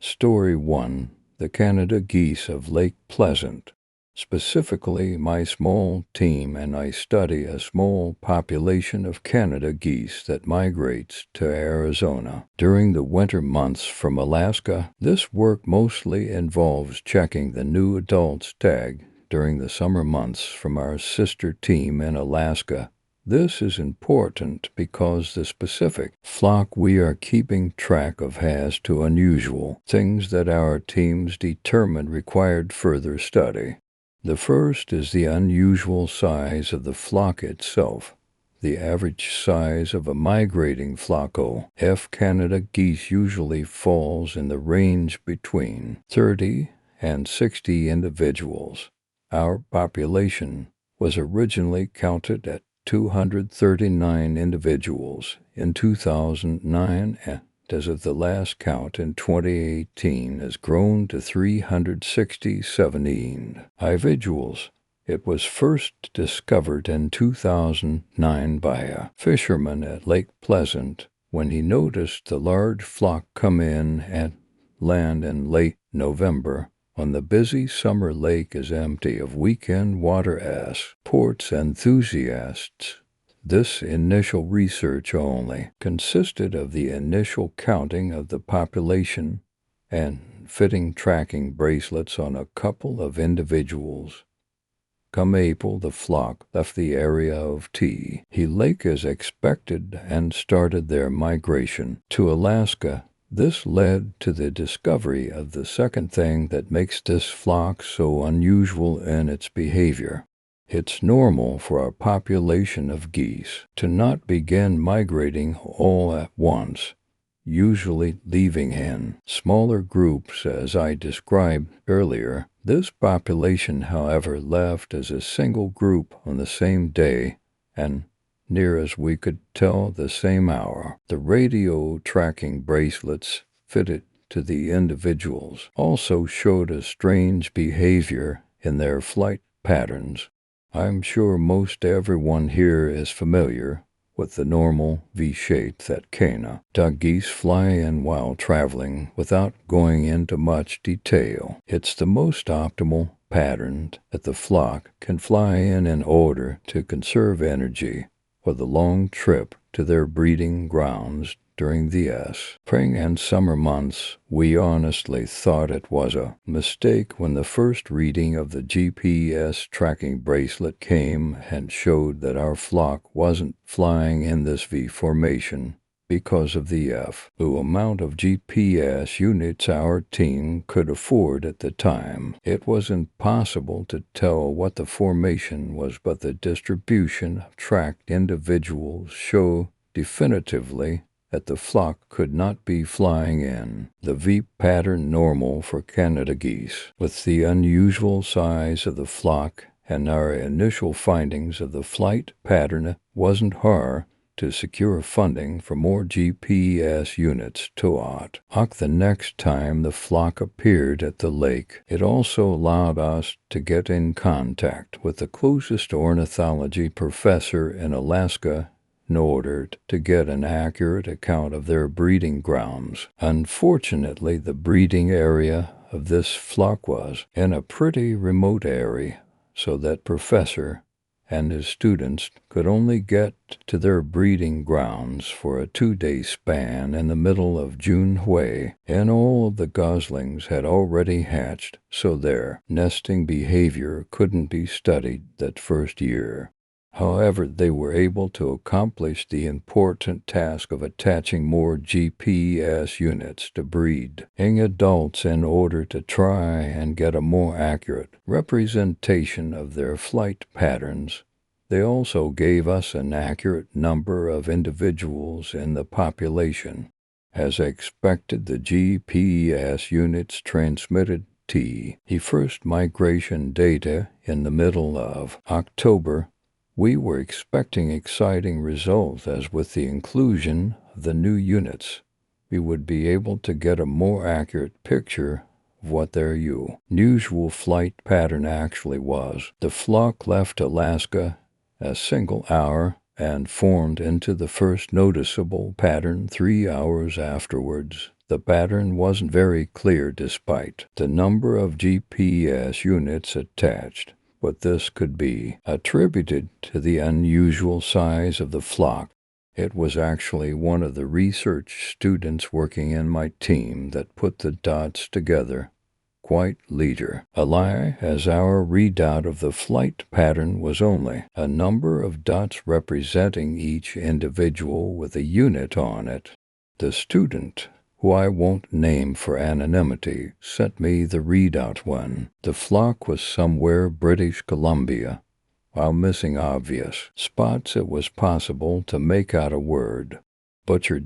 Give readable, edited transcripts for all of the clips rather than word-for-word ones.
Story 1. The Canada Geese of Lake Pleasant. Specifically, my small team and I study a small population of Canada geese that migrates to Arizona during the winter months from Alaska. This work mostly involves checking the new adults tag during the summer months from our sister team in Alaska. This is important because the specific flock we are keeping track of has two unusual things that our teams determined required further study. The first is the unusual size of the flock itself. The average size of a migrating flock of Canada geese usually falls in the range between 30 and 60 individuals. Our population was originally counted at 239 individuals in 2009, and as of the last count in 2018 has grown to 367 individuals. It was first discovered in 2009 by a fisherman at Lake Pleasant when he noticed the large flock come in and land in late November. On the busy summer lake is empty of weekend water sports enthusiasts. This initial research only consisted of the initial counting of the population and fitting tracking bracelets on a couple of individuals. Come April, the flock left the area of T. Lake as expected and started their migration to Alaska. This led to the discovery of the second thing that makes this flock so unusual in its behavior. It's normal for our population of geese to not begin migrating all at once, usually leaving in smaller groups as I described earlier. This population, however, left as a single group on the same day and near as we could tell the same hour. The radio tracking bracelets fitted to the individuals also showed a strange behavior in their flight patterns. I'm sure most everyone here is familiar with the normal V-shape that Canada geese fly in while traveling. Without going into much detail, it's the most optimal pattern that the flock can fly in order to conserve energy for the long trip to their breeding grounds during the spring and summer months. We honestly thought it was a mistake when the first reading of the GPS tracking bracelet came and showed that our flock wasn't flying in this V formation because of the low amount of GPS units our team could afford at the time. It was impossible to tell what the formation was, but the distribution of tracked individuals show definitively that the flock could not be flying in the V pattern normal for Canada geese. With the unusual size of the flock and our initial findings of the flight pattern, it wasn't hard to secure funding for more GPS units to the next time the flock appeared at the lake. It also allowed us to get in contact with the closest ornithology professor in Alaska in order to get an accurate account of their breeding grounds. Unfortunately, the breeding area of this flock was in a pretty remote area, so that professor and his students could only get to their breeding grounds for a 2-day span in the middle of June, and all of the goslings had already hatched, so their nesting behavior couldn't be studied that first year. However, they were able to accomplish the important task of attaching more GPS units to breeding adults in order to try and get a more accurate representation of their flight patterns. They also gave us an accurate number of individuals in the population. As expected, the GPS units transmitted first migration data in the middle of October. We were expecting exciting results, as with the inclusion of the new units, we would be able to get a more accurate picture of what their unusual flight pattern actually was. The flock left Alaska a single hour and formed into the first noticeable pattern 3 hours afterwards. The pattern wasn't very clear despite the number of GPS units attached, but this could be attributed to the unusual size of the flock. It was actually one of the research students working in my team that put the dots together. Quite leader. A lie, as our readout of the flight pattern was only a number of dots representing each individual with a unit on it. The student, who I won't name for anonymity, sent me the readout when the flock was somewhere British Columbia. While missing obvious spots, it was possible to make out a word. Butcher ...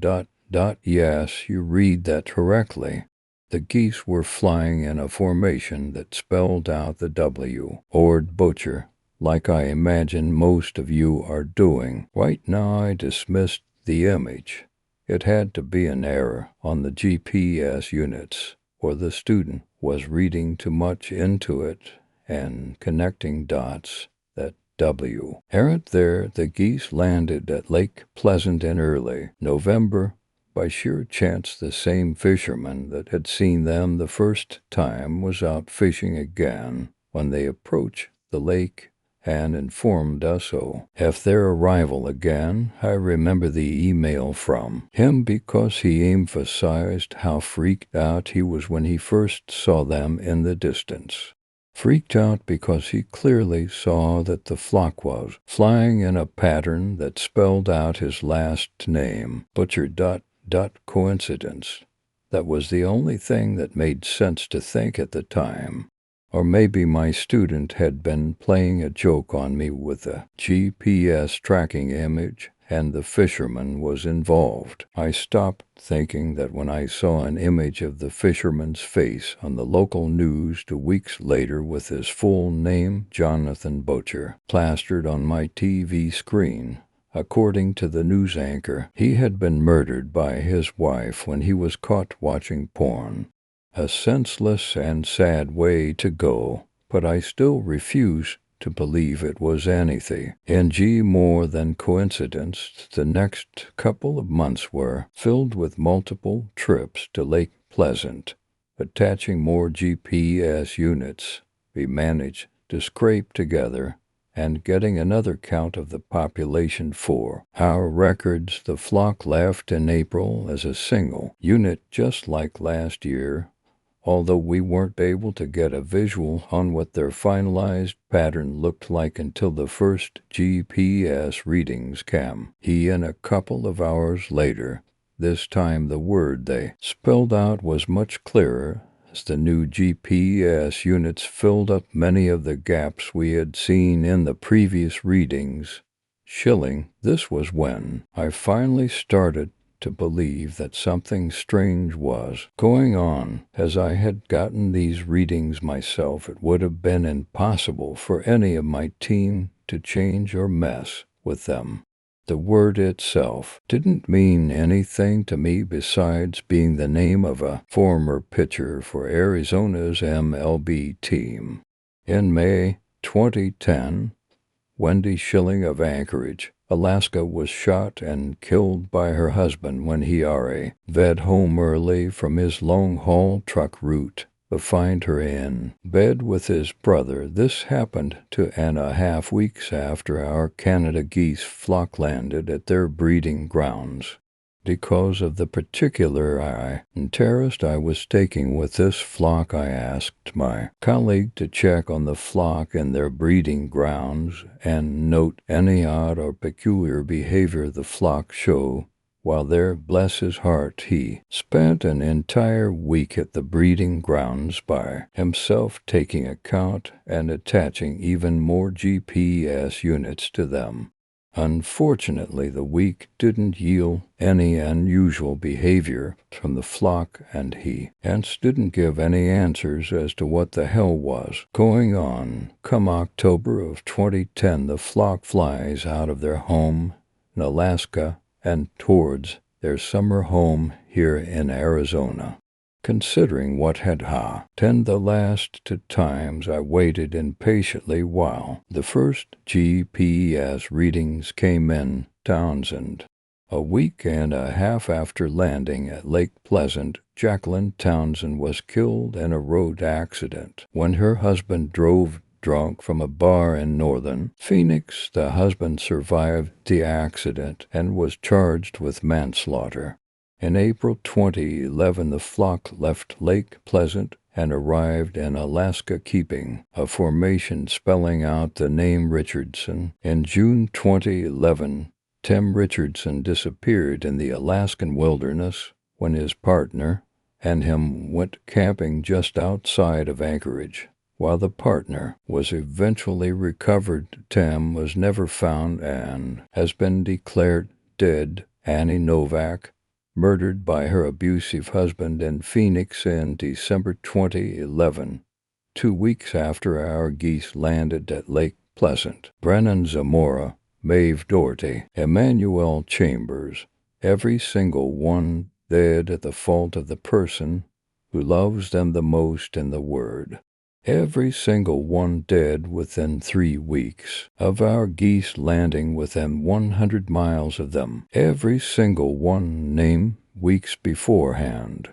Yes, you read that correctly. The geese were flying in a formation that spelled out the W, or butcher, like I imagine most of you are doing. Right now I dismissed the image. It had to be an error on the GPS units, or the student was reading too much into it and connecting dots. That W. Errant there, the geese landed at Lake Pleasant in early November. By sheer chance, the same fisherman that had seen them the first time was out fishing again when they approached the lake and informed us so. Of their arrival again, I remember the email from him because he emphasized how freaked out he was when he first saw them in the distance. Freaked out because he clearly saw that the flock was flying in a pattern that spelled out his last name, Butcher ... Coincidence. That was the only thing that made sense to think at the time. Or maybe my student had been playing a joke on me with a GPS tracking image and the fisherman was involved. I stopped thinking that when I saw an image of the fisherman's face on the local news 2 weeks later with his full name, Jonathan Butcher, plastered on my TV screen. According to the news anchor, he had been murdered by his wife when he was caught watching porn. A senseless and sad way to go, but I still refuse to believe it was anything more than coincidence. The next couple of months were filled with multiple trips to Lake Pleasant, attaching more GPS units. We managed to scrape together and getting another count of the population for our records. The flock left in April as a single unit just like last year, although we weren't able to get a visual on what their finalized pattern looked like until the first GPS readings came in a couple of hours later. This time the word they spelled out was much clearer, as the new GPS units filled up many of the gaps we had seen in the previous readings. Chilling, this was when I finally started to believe that something strange was going on. As I had gotten these readings myself, it would have been impossible for any of my team to change or mess with them. The word itself didn't mean anything to me besides being the name of a former pitcher for Arizona's MLB team. In May 2010, Wendy Schilling of Anchorage, Alaska, was shot and killed by her husband when he vet home early from his long-haul truck route to find her in bed with his brother. This happened 2.5 weeks after our Canada geese flock landed at their breeding grounds. Because of the particular interest I was taking with this flock, I asked my colleague to check on the flock and their breeding grounds and note any odd or peculiar behavior the flock show. While there, bless his heart, he spent an entire week at the breeding grounds by himself, taking account and attaching even more GPS units to them. Unfortunately, the week didn't yield any unusual behavior from the flock, and he hence didn't give any answers as to what the hell was going on. Come October of 2010, the flock flies out of their home in Alaska and towards their summer home here in Arizona. Considering what had happened the last 2 times, I waited impatiently while the first GPS readings came in. Townsend A week and a half after landing at Lake Pleasant, Jacqueline Townsend was killed in a road accident when her husband drove drunk from a bar in northern Phoenix. The husband survived the accident and was charged with manslaughter. In April 2011, the flock left Lake Pleasant and arrived in Alaska, keeping a formation spelling out the name Richardson. In June 2011, Tim Richardson disappeared in the Alaskan wilderness when his partner and him went camping just outside of Anchorage. While the partner was eventually recovered, Tim was never found and has been declared dead. Annie Novak, murdered by her abusive husband in Phoenix in December 2011, 2 weeks after our geese landed at Lake Pleasant. Brennan Zamora, Maeve Doherty, Emmanuel Chambers, every single one dead at the fault of the person who loves them the most in the Word. Every single one dead within 3 weeks of our geese landing within 100 miles of them. Every single one named weeks beforehand.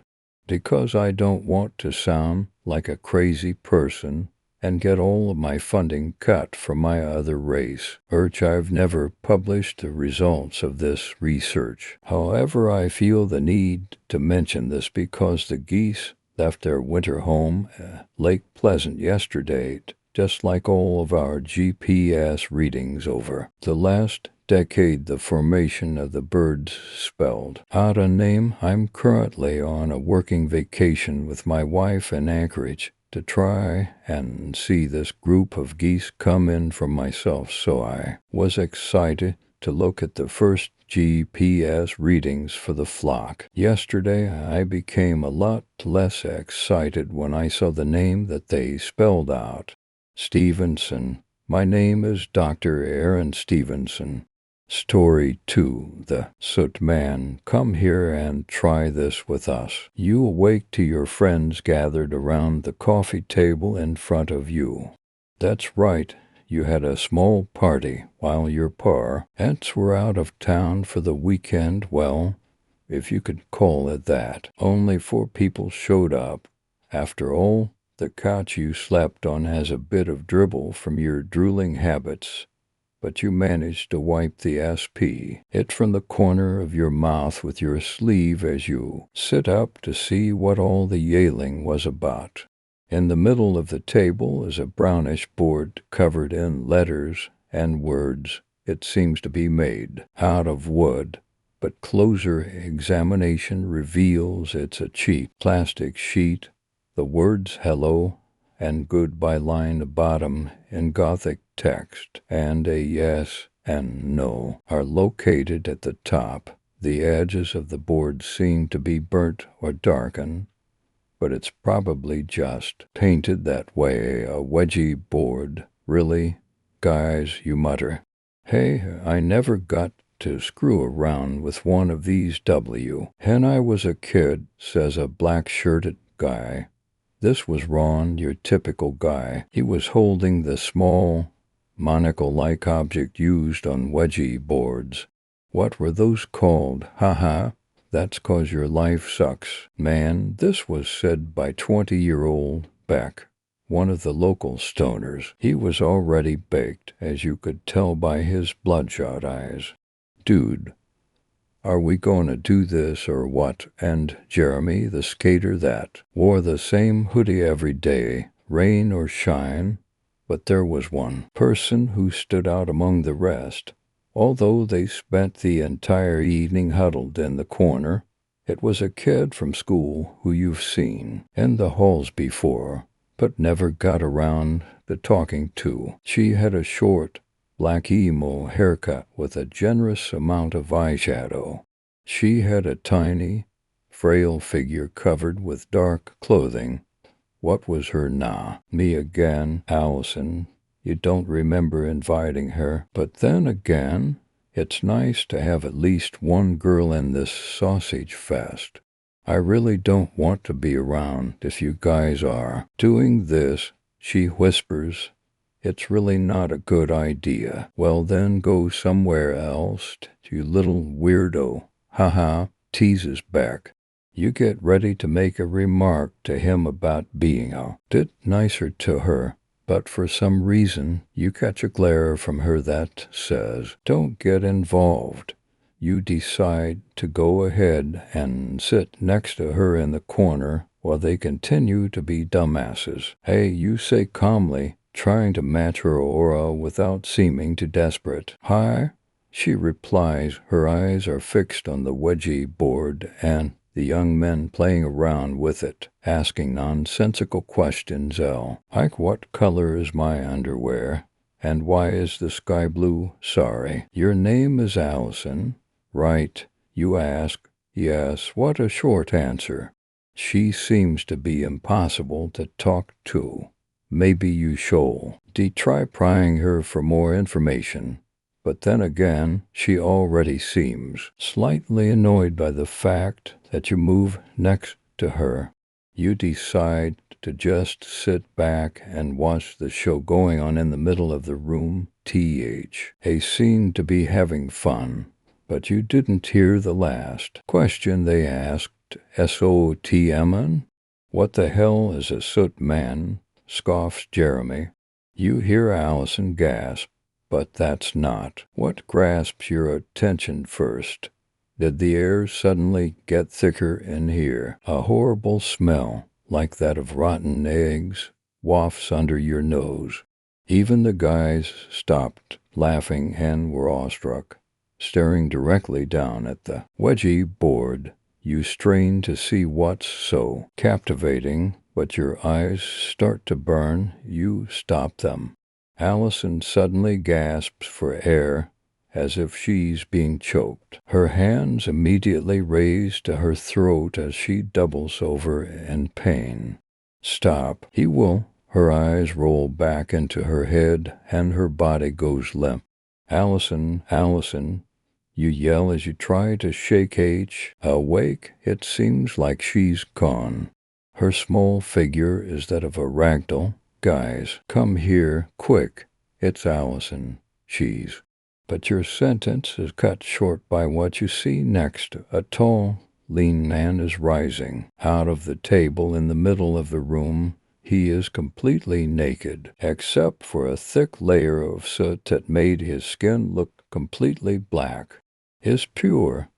Because I don't want to sound like a crazy person and get all of my funding cut from my other race. I've never published the results of this research. However, I feel the need to mention this because the geese left their winter home at Lake Pleasant yesterday, just like all of our GPS readings over the last decade. The formation of the birds spelled out a name. I'm currently on a working vacation with my wife in Anchorage to try and see this group of geese come in for myself, so I was excited to look at the first GPS readings for the flock. Yesterday, I became a lot less excited when I saw the name that they spelled out. Stevenson. My name is Dr. Aaron Stevenson. Story 2. The Soot Man. Come here and try this with us. You awake to your friends gathered around the coffee table in front of you. That's right. You had a small party while your aunts were out of town for the weekend. Well, if you could call it that. Only 4 people showed up. After all, the couch you slept on has a bit of dribble from your drooling habits, but you managed to wipe the it from the corner of your mouth with your sleeve as you sit up to see what all the yelling was about. In the middle of the table is a brownish board covered in letters and words. It seems to be made out of wood, but closer examination reveals it's a cheap plastic sheet. The words hello and goodbye line bottom in Gothic text and a yes and no are located at the top. The edges of the board seem to be burnt or darkened, but it's probably just painted that way. A wedgie board. Really, guys, you mutter. Hey, I never got to screw around with one of these when I was a kid, says a black-shirted guy. This was Ron, your typical guy. He was holding the small, monocle-like object used on wedgie boards. What were those called? Ha. That's 'cause your life sucks, man. This was said by 20-year-old Beck, one of the local stoners. He was already baked, as you could tell by his bloodshot eyes. Dude, are we going to do this or what? And Jeremy, the skater that wore the same hoodie every day, rain or shine, but there was one person who stood out among the rest. Although they spent the entire evening huddled in the corner, it was a kid from school who you've seen in the halls before, but never got around to talking to. She had a short, black emo haircut with a generous amount of eyeshadow. She had a tiny, frail figure covered with dark clothing. What was her nah? Me again, Allison. You don't remember inviting her, but then again, it's nice to have at least one girl in this sausage fest. I really don't want to be around if you guys are doing this, she whispers It's really not a good idea. Well, then go somewhere else, you little weirdo. Haha, teases Beck. You get ready to make a remark to him about being a bit nicer to her, but for some reason you catch a glare from her that says, "Don't get involved." You decide to go ahead and sit next to her in the corner while they continue to be dumbasses. "Hey," you say calmly, trying to match her aura without seeming too desperate. "Hi," she replies. Her eyes are fixed on the wedgie board and the young men playing around with it, asking nonsensical questions. Like, what color is my underwear? And why is the sky blue? Sorry. Your name is Allison, right? You ask. Yes. What a short answer. She seems to be impossible to talk to. Maybe you should try prying her for more information. But then again, she already seems slightly annoyed by the fact that you move next to her. You decide to just sit back and watch the show going on in the middle of the room. They seem to be having fun, but you didn't hear the last question they asked. SOTMN? What the hell is a soot man? Scoffs Jeremy. You hear Allison gasp. But that's not what grasps your attention first. Did the air suddenly get thicker in here? A horrible smell, like that of rotten eggs, wafts under your nose. Even the guys stopped laughing and were awestruck, staring directly down at the wedgie board. You strain to see what's so captivating, but your eyes start to burn. You stop them. Allison suddenly gasps for air, as if she's being choked. Her hands immediately raise to her throat as she doubles over in pain. Stop. He will. Her eyes roll back into her head, and her body goes limp. Allison, Allison, you yell as you try to shake H. Awake, it seems like she's gone. Her small figure is that of a ragdoll. Guys, come here, quick. It's Allison. She's. But your sentence is cut short by what you see next. A tall, lean man is rising out of the table in the middle of the room. He is completely naked, except for a thick layer of soot that made his skin look completely black. His pure,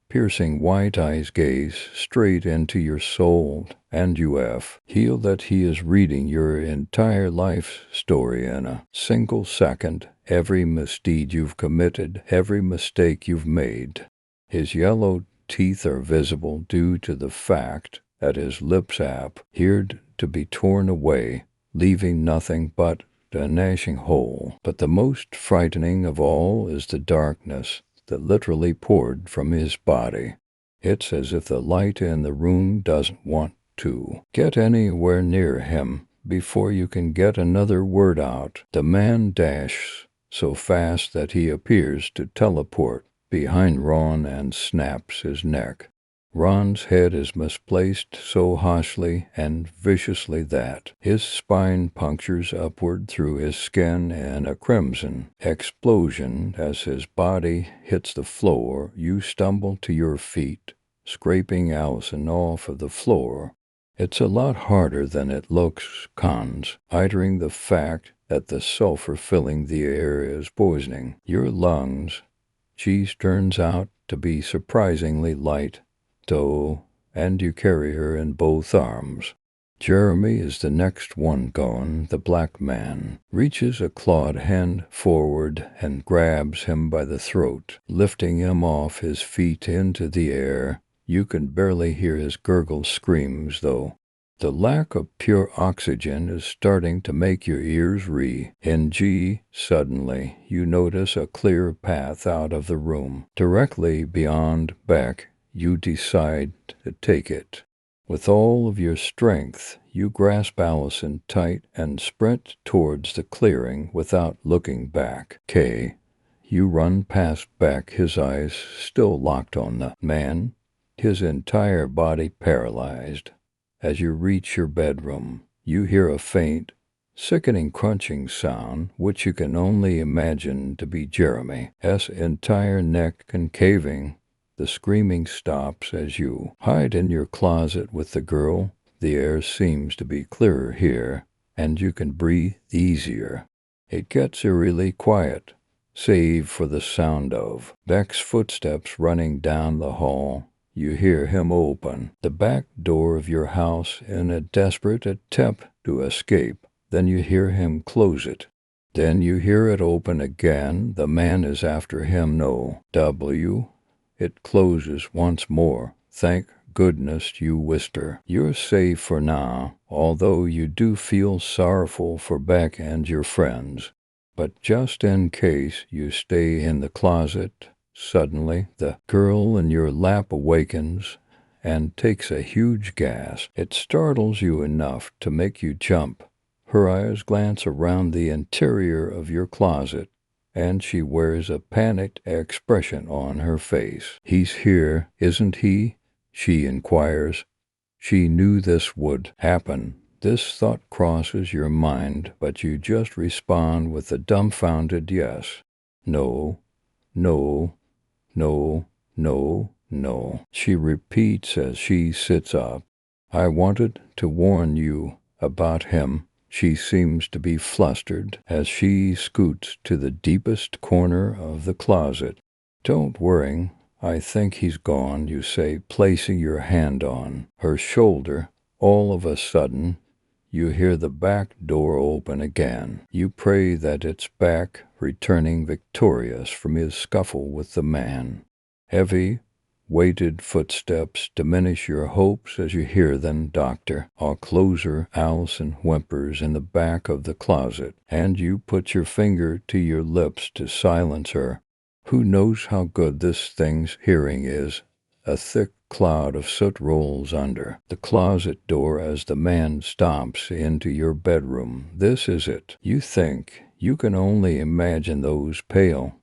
piercing white eyes gaze straight into your soul, and you feel that he is reading your entire life story in a single second, every misdeed you've committed, every mistake you've made. His yellow teeth are visible due to the fact that his lips appeared to be torn away, leaving nothing but a gnashing hole. But the most frightening of all is the darkness that literally poured from his body. It's as if the light in the room doesn't want to get anywhere near him before you can get another word out. The man dashes so fast that he appears to teleport behind Ron and snaps his neck. Ron's head is misplaced so harshly and viciously that his spine punctures upward through his skin in a crimson explosion. As his body hits the floor, you stumble to your feet, scraping Allison off of the floor. It's a lot harder than it looks, considering the fact that the sulfur filling the air is poisoning your lungs. She turns out to be surprisingly light, though, and you carry her in both arms. Jeremy is the next one gone. The black man reaches a clawed hand forward and grabs him by the throat, lifting him off his feet into the air. You can barely hear his gurgle screams, though. The lack of pure oxygen is starting to make your ears ring. Suddenly, you notice a clear path out of the room, directly beyond Beck. You decide to take it. With all of your strength, you grasp Allison tight and sprint towards the clearing without looking back. You run past Beck, his eyes still locked on the man, his entire body paralyzed. As you reach your bedroom, you hear a faint, sickening crunching sound, which you can only imagine to be Jeremy's entire neck concaving. The screaming stops as you hide in your closet with the girl. The air seems to be clearer here, and you can breathe easier. It gets eerily quiet, save for the sound of Beck's footsteps running down the hall. You hear him open the back door of your house in a desperate attempt to escape. Then you hear him close it. Then you hear it open again. The man is after him. No. It closes once more. Thank goodness, you whisper. You're safe for now, although you do feel sorrowful for Beck and your friends. But just in case you stay in the closet, suddenly the girl in your lap awakens and takes a huge gasp. It startles you enough to make you jump. Her eyes glance around the interior of your closet, and she wears a panicked expression on her face. He's here, isn't he? She inquires. She knew this would happen. This thought crosses your mind, but you just respond with a dumbfounded yes. No, no, no, no, no, she repeats as she sits up. I wanted to warn you about him. She seems to be flustered as she scoots to the deepest corner of the closet. Don't worry, I think he's gone, you say, placing your hand on her shoulder. All of a sudden, you hear the back door open again. You pray that it's Beck, returning victorious from his scuffle with the man. Heavy, weighted footsteps diminish your hopes as you hear them. Doctor, I'll close her. Allison whimpers in the back of the closet, and you put your finger to your lips to silence her. Who knows how good this thing's hearing is? A thick cloud of soot rolls under the closet door as the man stomps into your bedroom. This is it. You think you can only imagine those pale,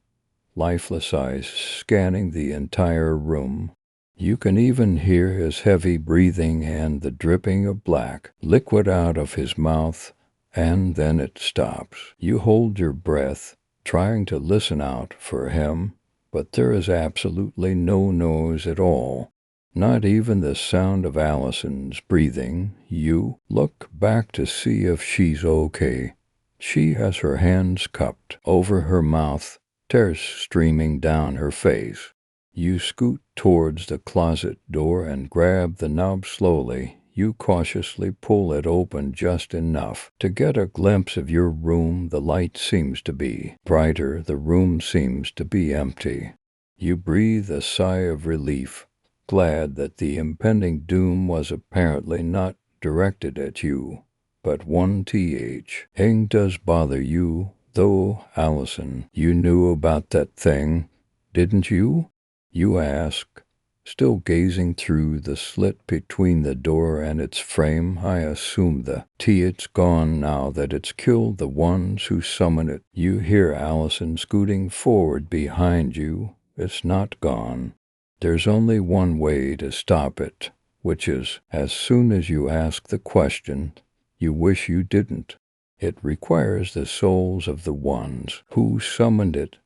lifeless eyes scanning the entire room. You can even hear his heavy breathing and the dripping of black liquid out of his mouth, and then it stops. You hold your breath, trying to listen out for him, but there is absolutely no noise at all, not even the sound of Allison's breathing. You look back to see if she's okay. She has her hands cupped over her mouth, tears streaming down her face. You scoot towards the closet door and grab the knob slowly. You cautiously pull it open just enough to get a glimpse of your room. The light seems to be brighter. The room seems to be empty. You breathe a sigh of relief, glad that the impending doom was apparently not directed at you. But one thing does bother you, though. Allison, you knew about that thing, didn't you? You ask, still gazing through the slit between the door and its frame. I assume it's gone now that it's killed the ones who summoned it. You hear Allison scooting forward behind you. It's not gone. There's only one way to stop it, which is, as soon as you ask the question, you wish you didn't. It requires the souls of the ones who summoned it,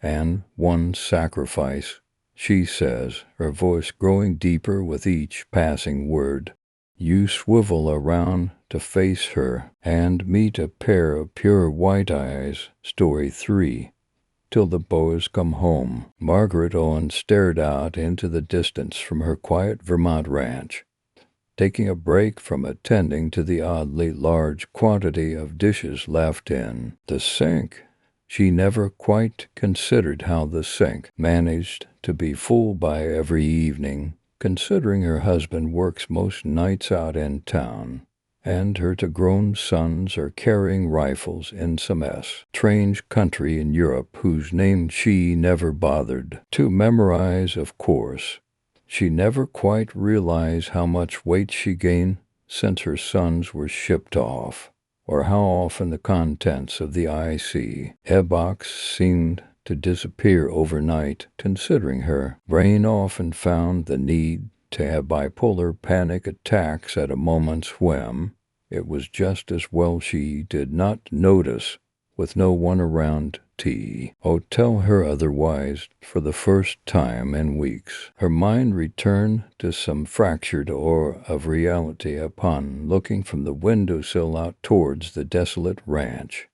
and one sacrifice, she says, her voice growing deeper with each passing word. You swivel around to face her and meet a pair of pure white eyes. Story 3. Till the boys come home. Margaret Owen stared out into the distance from her quiet Vermont ranch, taking a break from attending to the oddly large quantity of dishes left in the sink. She never quite considered how the sink managed to be full by every evening, considering her husband works most nights out in town, and her two-grown sons are carrying rifles in some strange country in Europe whose name she never bothered to memorize, of course. She never quite realized how much weight she gained since her sons were shipped off, or how often the contents of the IC box seemed to disappear overnight, considering her brain often found the need to have bipolar panic attacks at a moment's whim. It was just as well she did not notice, with no one around. Oh, tell her otherwise. For the first time in weeks, her mind returned to some fractured aura of reality upon looking from the windowsill out towards the desolate ranch,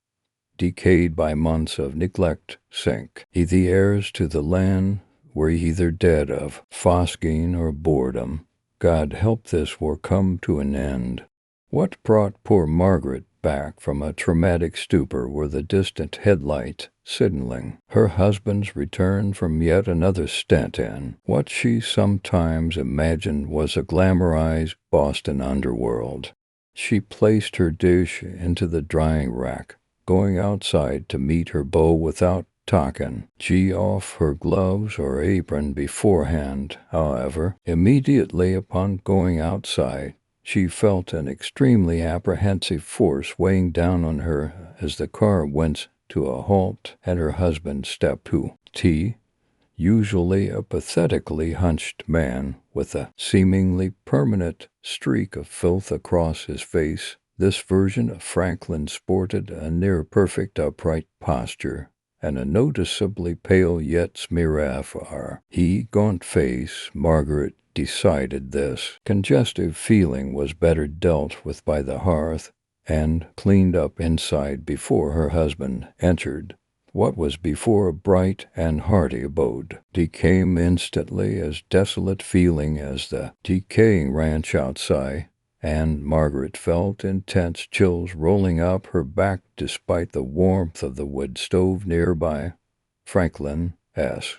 decayed by months of neglect, sink. The heirs to the land were either dead of phosgene or boredom. God help this war come to an end. What brought poor Margaret back from a traumatic stupor were the distant headlights signaling her husband's return from yet another stint in what she sometimes imagined was a glamorized Boston underworld. She placed her dish into the drying rack, going outside to meet her beau without taking off her gloves or apron beforehand. However, immediately upon going outside, she felt an extremely apprehensive force weighing down on her as the car went to a halt and her husband stepped to usually a pathetically hunched man with a seemingly permanent streak of filth across his face. This version of Franklin sported a near-perfect upright posture and a noticeably pale yet smirafar. Gaunt face. Margaret decided this congestive feeling was better dealt with by the hearth and cleaned up inside before her husband entered what was before a bright and hearty abode. Became instantly as desolate feeling as the decaying ranch outside, and Margaret felt intense chills rolling up her back despite the warmth of the wood stove nearby. Franklin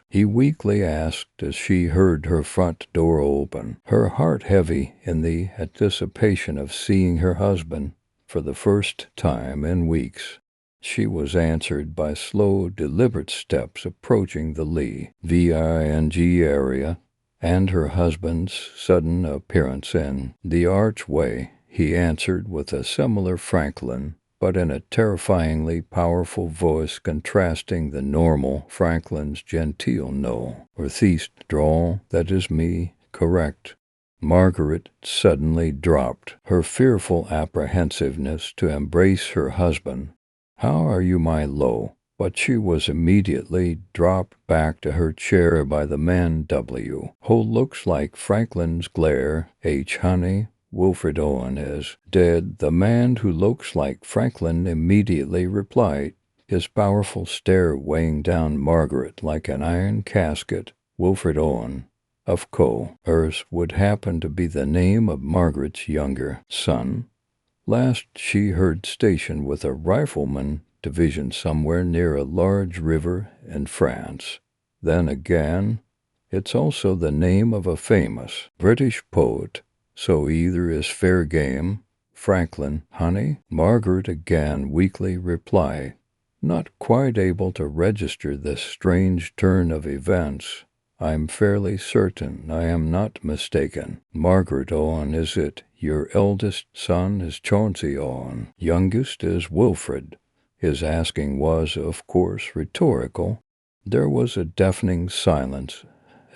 he weakly asked as she heard her front door open, her heart heavy in the anticipation of seeing her husband for the first time in weeks. She was answered by slow, deliberate steps approaching the Lee VING area, and her husband's sudden appearance in the archway. He answered with a similar Franklin, but in a terrifyingly powerful voice contrasting the normal Franklin's genteel no, or theist drawl. That is me, correct. Margaret suddenly dropped her fearful apprehensiveness to embrace her husband. How are you, my low? But she was immediately dropped back to her chair by the man who looks like Franklin's glare. Honey, Wilfred Owen is dead. The man who looks like Franklin immediately replied, his powerful stare weighing down Margaret like an iron casket. Wilfred Owen, of course, would happen to be the name of Margaret's younger son. Last she heard stationed with a rifleman division somewhere near a large river in France. Then again, it's also the name of a famous British poet, so either is fair game. Franklin, honey? Margaret again weakly replied, not quite able to register this strange turn of events. I'm fairly certain I am not mistaken. Margaret Owen, is it? Your eldest son is Chauncey Owen. Youngest is Wilfred. His asking was, of course, rhetorical. There was a deafening silence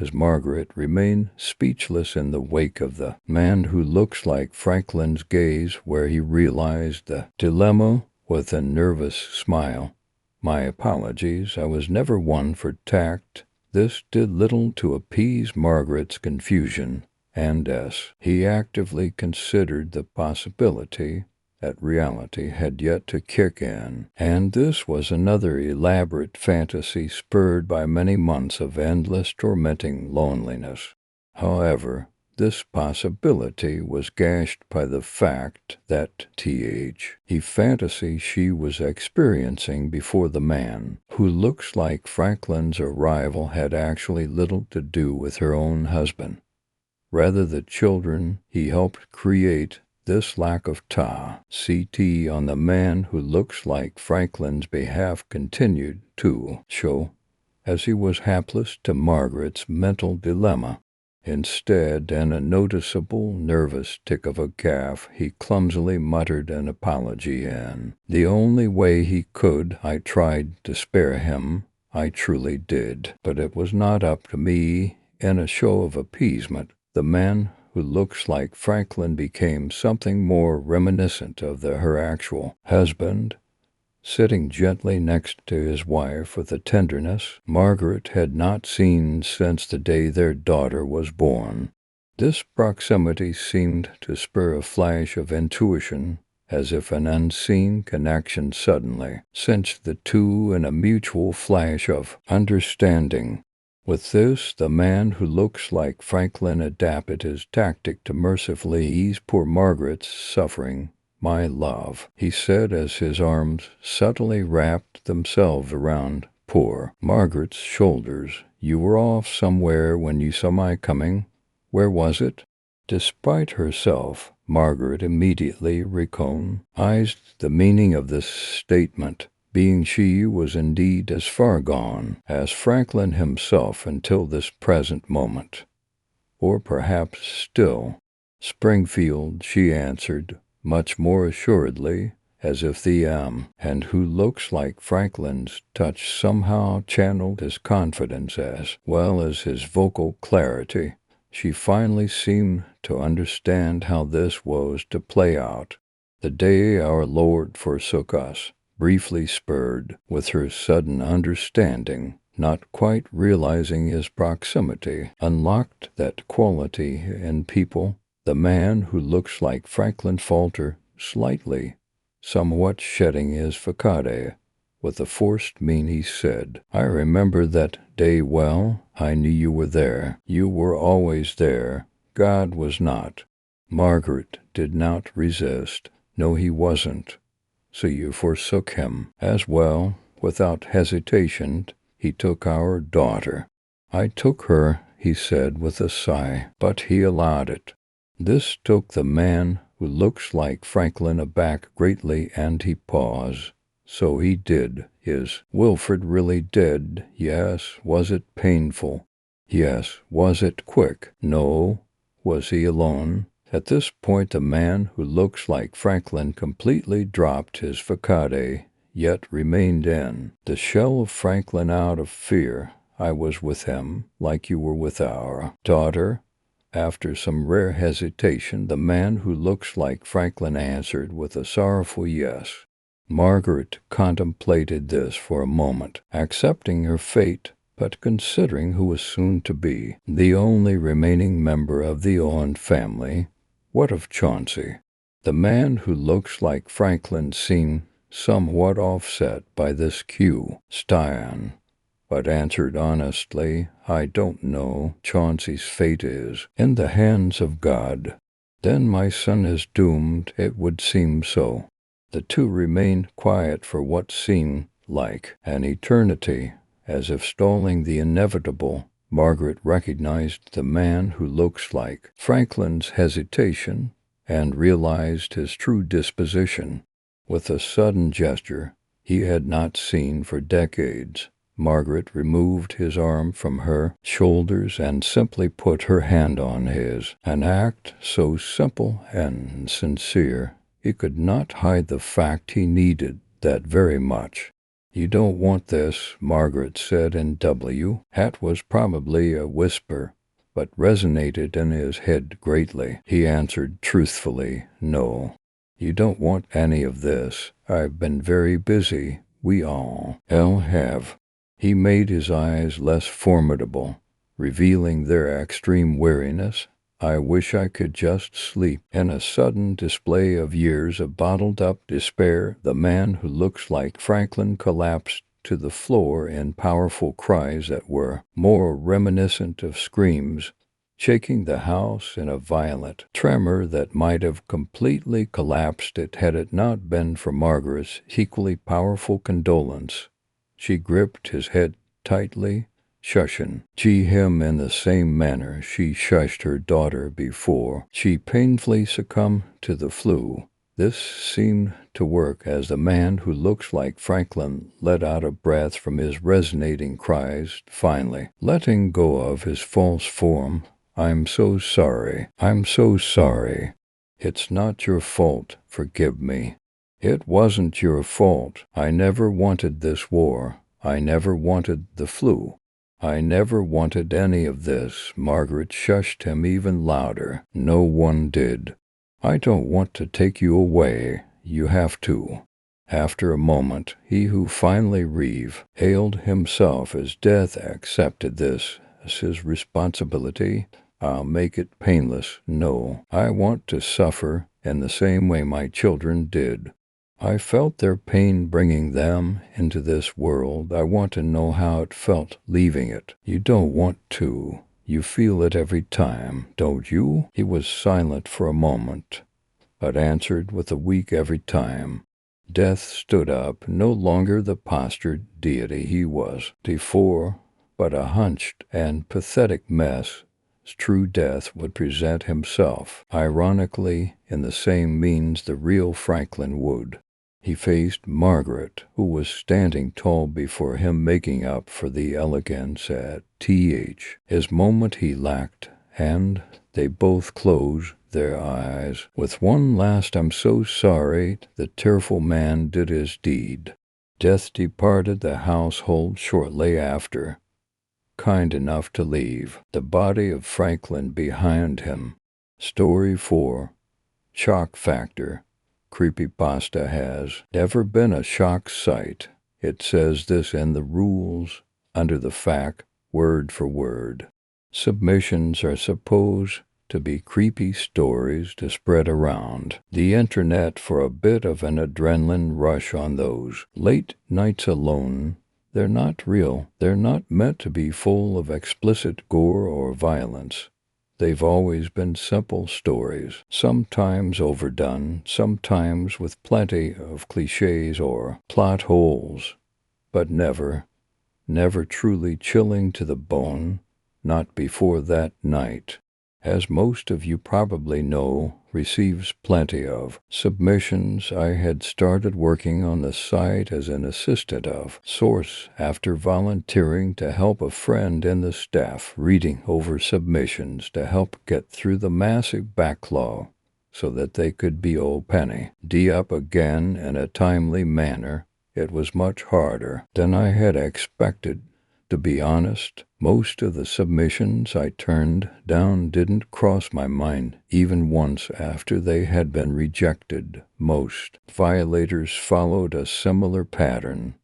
as Margaret remained speechless in the wake of the man who looks like Franklin's gaze, where he realized the dilemma with a nervous smile. My apologies. I was never one for tact. This did little to appease Margaret's confusion, and as he actively considered the possibility that reality had yet to kick in, and this was another elaborate fantasy spurred by many months of endless tormenting loneliness. However, this possibility was gashed by the fact that fantasy she was experiencing before the man who looks like Franklin's arrival had actually little to do with her own husband. Rather, the children he helped create. This lack of CT on the man who looks like Franklin's behalf continued to show as he was hapless to Margaret's mental dilemma. Instead, in a noticeable nervous tick of a calf, he clumsily muttered an apology in the only way he could. I tried to spare him, I truly did, but it was not up to me. In a show of appeasement, the man who looks like Franklin became something more reminiscent of her actual husband, sitting gently next to his wife with a tenderness Margaret had not seen since the day their daughter was born. This proximity seemed to spur a flash of intuition, as if an unseen connection suddenly cinched the two in a mutual flash of understanding. With this, the man who looks like Franklin adapted his tactic to mercifully ease poor Margaret's suffering. "My love," he said as his arms subtly wrapped themselves around poor Margaret's shoulders. "You were off somewhere when you saw my coming. Where was it?" Despite herself, Margaret immediately recognized the meaning of this statement, being she was indeed as far gone as Franklin himself until this present moment. "Or perhaps still Springfield," she answered, much more assuredly, as if the and who looks like Franklin's touch somehow channeled his confidence as well as his vocal clarity. She finally seemed to understand how this was to play out. The day our Lord forsook us, briefly spurred with her sudden understanding, not quite realizing his proximity, unlocked that quality in people. The man who looks like Franklin faltered slightly, somewhat shedding his facade. With a forced mien he said, "I remember that day well. I knew you were there. You were always there. God was not." Margaret did not resist. "No, he wasn't. So you forsook him as well." Without hesitation, he took our daughter. "I took her," he said with a sigh, "but he allowed it." This took the man who looks like Franklin aback greatly, and he paused. "So he did. Is Wilfred really dead?" "Yes." "Was it painful?" "Yes." "Was it quick?" "No." "Was he alone?" At this point the man who looks like Franklin completely dropped his facade, yet remained in the shell of Franklin out of fear. "I was with him, like you were with our daughter." After some rare hesitation, the man who looks like Franklin answered with a sorrowful yes. Margaret contemplated this for a moment, accepting her fate, but considering who was soon to be the only remaining member of the Owen family. What of Chauncey? The man who looks like Franklin seemed somewhat offset by this question, but answered honestly, "I don't know. Chauncey's fate is in the hands of God." "Then my son is doomed." "It would seem so." The two remained quiet for what seemed like an eternity, as if stalling the inevitable. Margaret recognized the man who looks like Franklin's hesitation and realized his true disposition. With a sudden gesture he had not seen for decades, Margaret removed his arm from her shoulders and simply put her hand on his, an act so simple and sincere he could not hide the fact he needed that very much. "You don't want this," Margaret said in Hat was probably a whisper, but resonated in his head greatly. He answered truthfully, "No. You don't want any of this. I've been very busy. We all have." He made his eyes less formidable, revealing their extreme weariness. "I wish I could just sleep." In a sudden display of years of bottled-up despair, the man who looks like Franklin collapsed to the floor in powerful cries that were more reminiscent of screams, shaking the house in a violent tremor that might have completely collapsed it had it not been for Margaret's equally powerful condolence. She gripped his head tightly, shushing him in the same manner she shushed her daughter before she painfully succumbed to the flu. This seemed to work as the man who looks like Franklin let out a breath from his resonating cries, finally letting go of his false form. "I'm so sorry. I'm so sorry. It's not your fault. Forgive me." "It wasn't your fault. I never wanted this war. I never wanted the flu. I never wanted any of this. Margaret shushed him even louder. No one did. I don't want to take you away. You have to. After a moment, he who finally revealed himself as death accepted this as his responsibility. I'll make it painless. No, I want to suffer in the same way my children did. I felt their pain bringing them into this world. I want to know how it felt leaving it. You don't want to. You feel it every time, don't you? He was silent for a moment, but answered with a weak every time. Death stood up, no longer the postured deity he was before, but a hunched and pathetic mess. True death would present himself, ironically, in the same means the real Franklin would. He faced Margaret, who was standing tall before him, making up for the elegance at his moment he lacked, and they both closed their eyes. With one last "I'm so sorry," the tearful man did his deed. Death departed the household shortly after, kind enough to leave the body of Franklin behind him. Story 4. Shock Factor. Creepypasta has never been a shock site. It says this in the rules, under the fact, word for word. Submissions are supposed to be creepy stories to spread around the internet for a bit of an adrenaline rush on those late nights alone. They're not real. They're not meant to be full of explicit gore or violence. They've always been simple stories, sometimes overdone, sometimes with plenty of cliches or plot holes, but never truly chilling to the bone, not before that night. As most of you probably know, receives plenty of submissions. I had started working on the site as an assistant of sorts after volunteering to help a friend in the staff reading over submissions to help get through the massive backlog so that they could be opened up again in a timely manner. It was much harder than I had expected. To be honest, most of the submissions I turned down didn't cross my mind even once after they had been rejected. Most violators followed a similar pattern.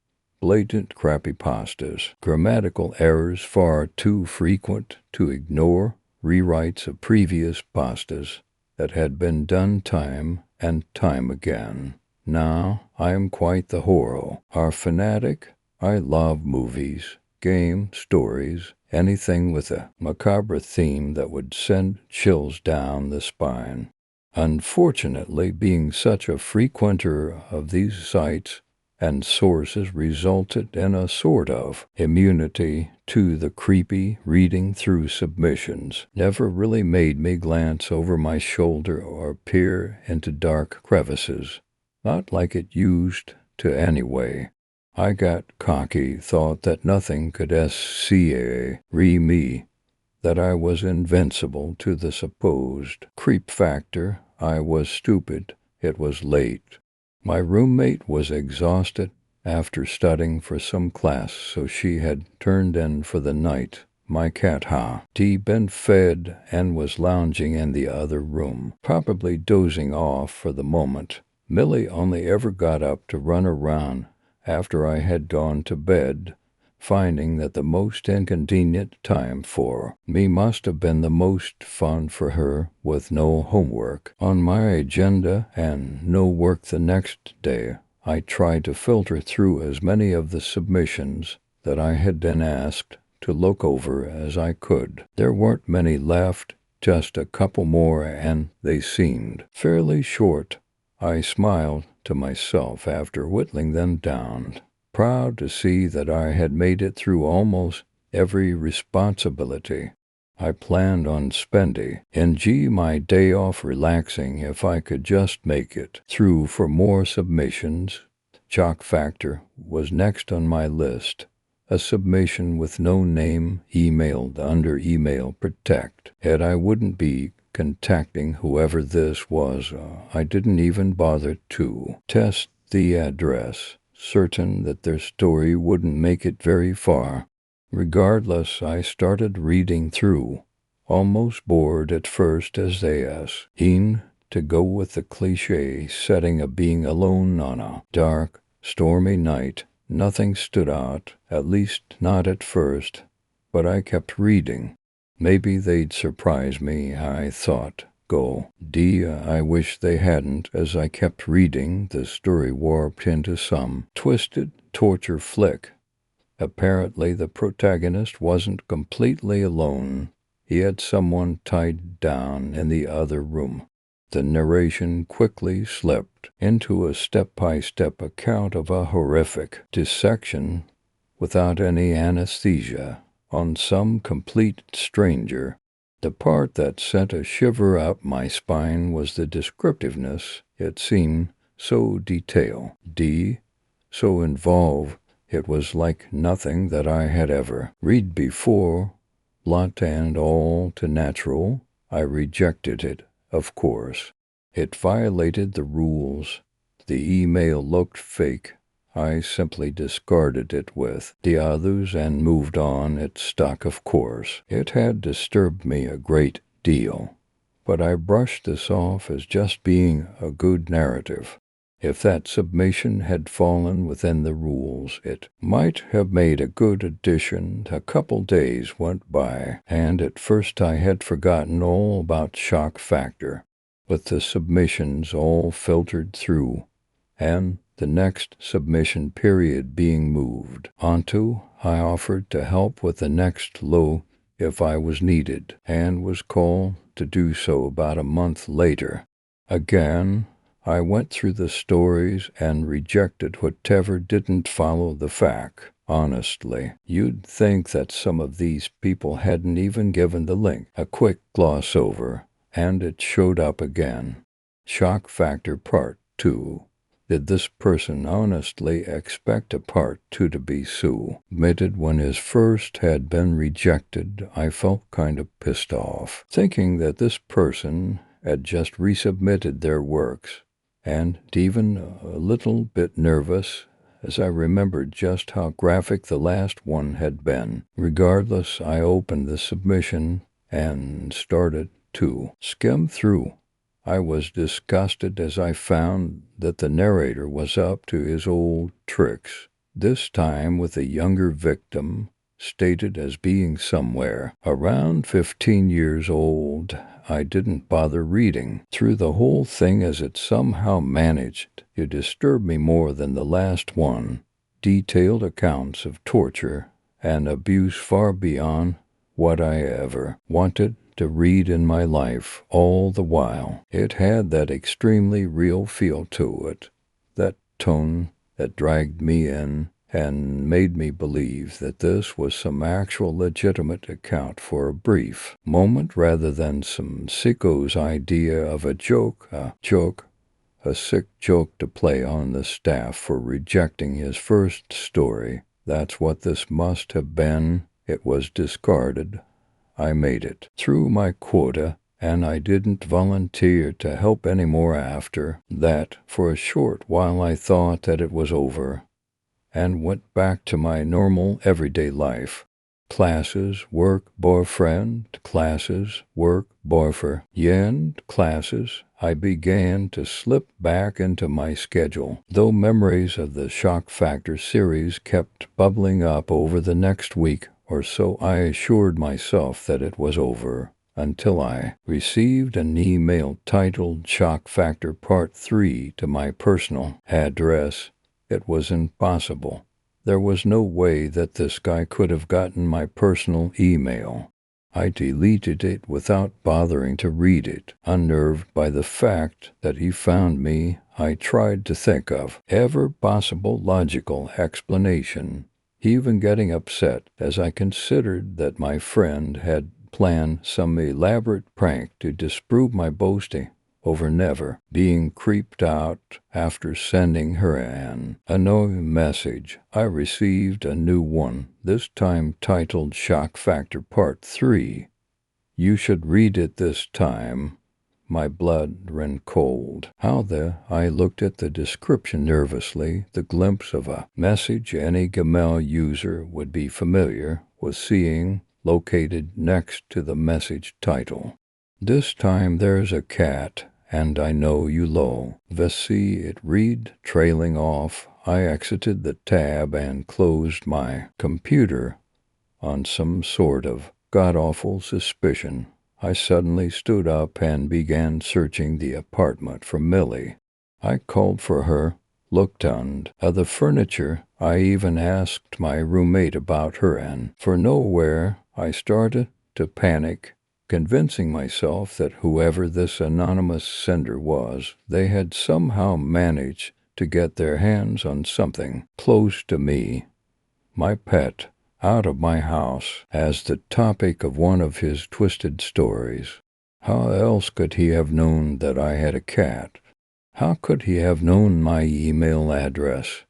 Blatant creepypastas, grammatical errors far too frequent to ignore, rewrites of previous pastas that had been done time and time again. Now I am quite the horror fanatic. I love movies, game, stories, anything with a macabre theme that would send chills down the spine. Unfortunately, being such a frequenter of these sites and sources resulted in a sort of immunity to the creepy. Reading through submissions never really made me glance over my shoulder or peer into dark crevices, not like it used to anyway. I got cocky, thought that nothing could me, that I was invincible to the supposed creep factor. I was stupid. It was late. My roommate was exhausted after studying for some class, so she had turned in for the night. My cat had been fed and was lounging in the other room, probably dozing off for the moment. Millie only ever got up to run around after I had gone to bed, finding that the most inconvenient time for me must have been the most fun for her, with no homework on my agenda and no work the next day. I tried to filter through as many of the submissions that I had been asked to look over as I could. There weren't many left, just a couple more, and they seemed fairly short. I smiled to myself after whittling them down, proud to see that I had made it through almost every responsibility. I planned on spending my day off relaxing if I could just make it through for more submissions. Shock Factor was next on my list. A submission with no name emailed under email protect, and I wouldn't be contacting whoever this was. I didn't even bother to test the address, certain that their story wouldn't make it very far. Regardless, I started reading through, almost bored at first as they asked. To go with the cliché setting of being alone on a dark, stormy night, nothing stood out, at least not at first, but I kept reading. Maybe they'd surprise me, I thought. I wish they hadn't. As I kept reading, the story warped into some twisted torture flick. Apparently, the protagonist wasn't completely alone. He had someone tied down in the other room. The narration quickly slipped into a step-by-step account of a horrific dissection without any anesthesia on some complete stranger. The part that sent a shiver up my spine was the descriptiveness. It seemed so detailed, so involved. It was like nothing that I had ever read before. Blunt and all too natural. I rejected it, of course. It violated the rules. The email looked fake. I simply discarded it with the others and moved on. It stuck, of course. It had disturbed me a great deal. But I brushed this off as just being a good narrative. If that submission had fallen within the rules, it might have made a good addition. A couple days went by, and at first I had forgotten all about shock factor. But the submissions all filtered through, and the next submission period being moved onto, I offered to help with the next low if I was needed, and was called to do so about a month later. Again, I went through the stories and rejected whatever didn't follow the fact. Honestly, you'd think that some of these people hadn't even given the link a quick gloss over, and it showed up again. Shock Factor Part 2. Did this person honestly expect a Part 2 to be submitted when his first had been rejected? I felt kind of pissed off, thinking that this person had just resubmitted their works, and even a little bit nervous as I remembered just how graphic the last one had been. Regardless, I opened the submission and started to skim through. I was disgusted as I found that the narrator was up to his old tricks, this time with a younger victim, stated as being somewhere around 15 years old. I didn't bother reading through the whole thing as it somehow managed to disturb me more than the last one. Detailed accounts of torture and abuse far beyond what I ever wanted to read in my life. All the while, it had that extremely real feel to it, that tone that dragged me in and made me believe that this was some actual legitimate account for a brief moment rather than some sicko's idea of a sick joke to play on the staff for rejecting his first story. That's what this must have been. It was discarded. I made it through my quota, and I didn't volunteer to help any more after that. For a short while I thought that it was over, and went back to my normal everyday life. Classes, work, boyfriend, classes, work, boyfriend, classes. I began to slip back into my schedule, though memories of the Shock Factor series kept bubbling up over the next week or so. I assured myself that it was over, until I received an email titled Shock Factor Part 3 to my personal address. It was impossible. There was no way that this guy could have gotten my personal email. I deleted it without bothering to read it, unnerved by the fact that he found me. I tried to think of every possible logical explanation, even getting upset as I considered that my friend had planned some elaborate prank to disprove my boasting over never being creeped out. After sending her an annoying message, I received a new one, this time titled Shock Factor Part 3. You should read it this time. My blood ran cold. I looked at the description nervously, the glimpse of a message any Gmail user would be familiar was seeing located next to the message title. This time there's a cat, and I know you low. See it read, trailing off. I exited the tab and closed my computer on some sort of god-awful suspicion. I suddenly stood up and began searching the apartment for Millie. I called for her, looked under the furniture. I even asked my roommate about her, and for nowhere. I started to panic, convincing myself that whoever this anonymous sender was, they had somehow managed to get their hands on something close to me, my pet, out of my house, as the topic of one of his twisted stories. How else could he have known that I had a cat? How could he have known my email address?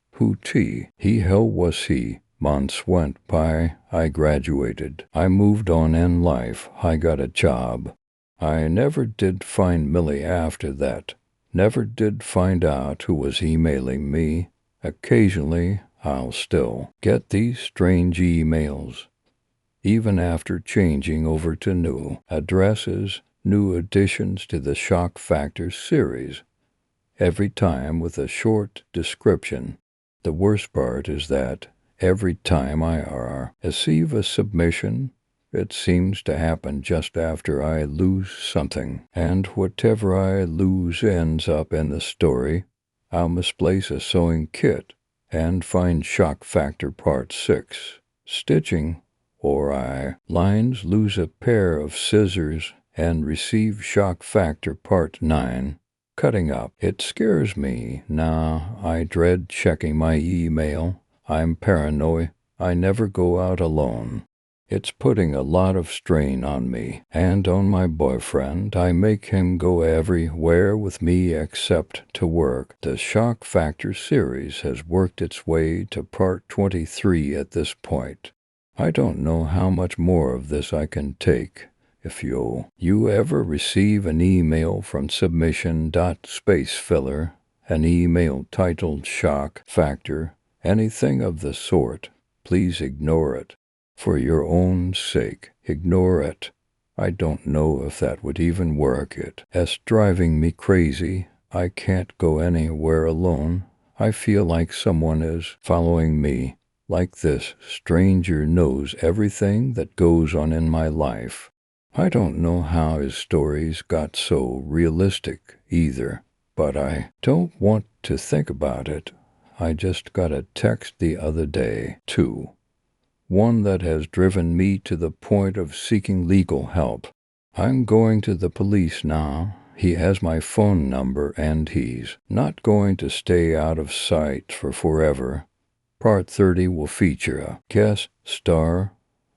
Hell was he? Months went by. I graduated. I moved on in life. I got a job. I never did find Millie after that. Never did find out who was emailing me. Occasionally, I'll still get these strange emails, even after changing over to new addresses, new additions to the Shock Factor series, every time with a short description. The worst part is that every time I receive a submission, it seems to happen just after I lose something, and whatever I lose ends up in the story. I'll misplace a sewing kit and find Shock Factor Part 6, stitching, or lines lose a pair of scissors and receive Shock Factor Part 9, cutting up. It scares me now. I dread checking my email. I'm paranoid. I never go out alone. It's putting a lot of strain on me and on my boyfriend. I make him go everywhere with me except to work. The Shock Factor series has worked its way to part 23 at this point. I don't know how much more of this I can take. If you ever receive an email from submission.spacefiller, an email titled Shock Factor, anything of the sort, please ignore it. For your own sake, ignore it. I don't know if that would even work. It's driving me crazy. I can't go anywhere alone. I feel like someone is following me, like this stranger knows everything that goes on in my life. I don't know how his stories got so realistic either, but I don't want to think about it. I just got a text the other day, too. One that has driven me to the point of seeking legal help. I'm going to the police now. He has my phone number, and he's not going to stay out of sight for forever. Part 30 will feature a guest star.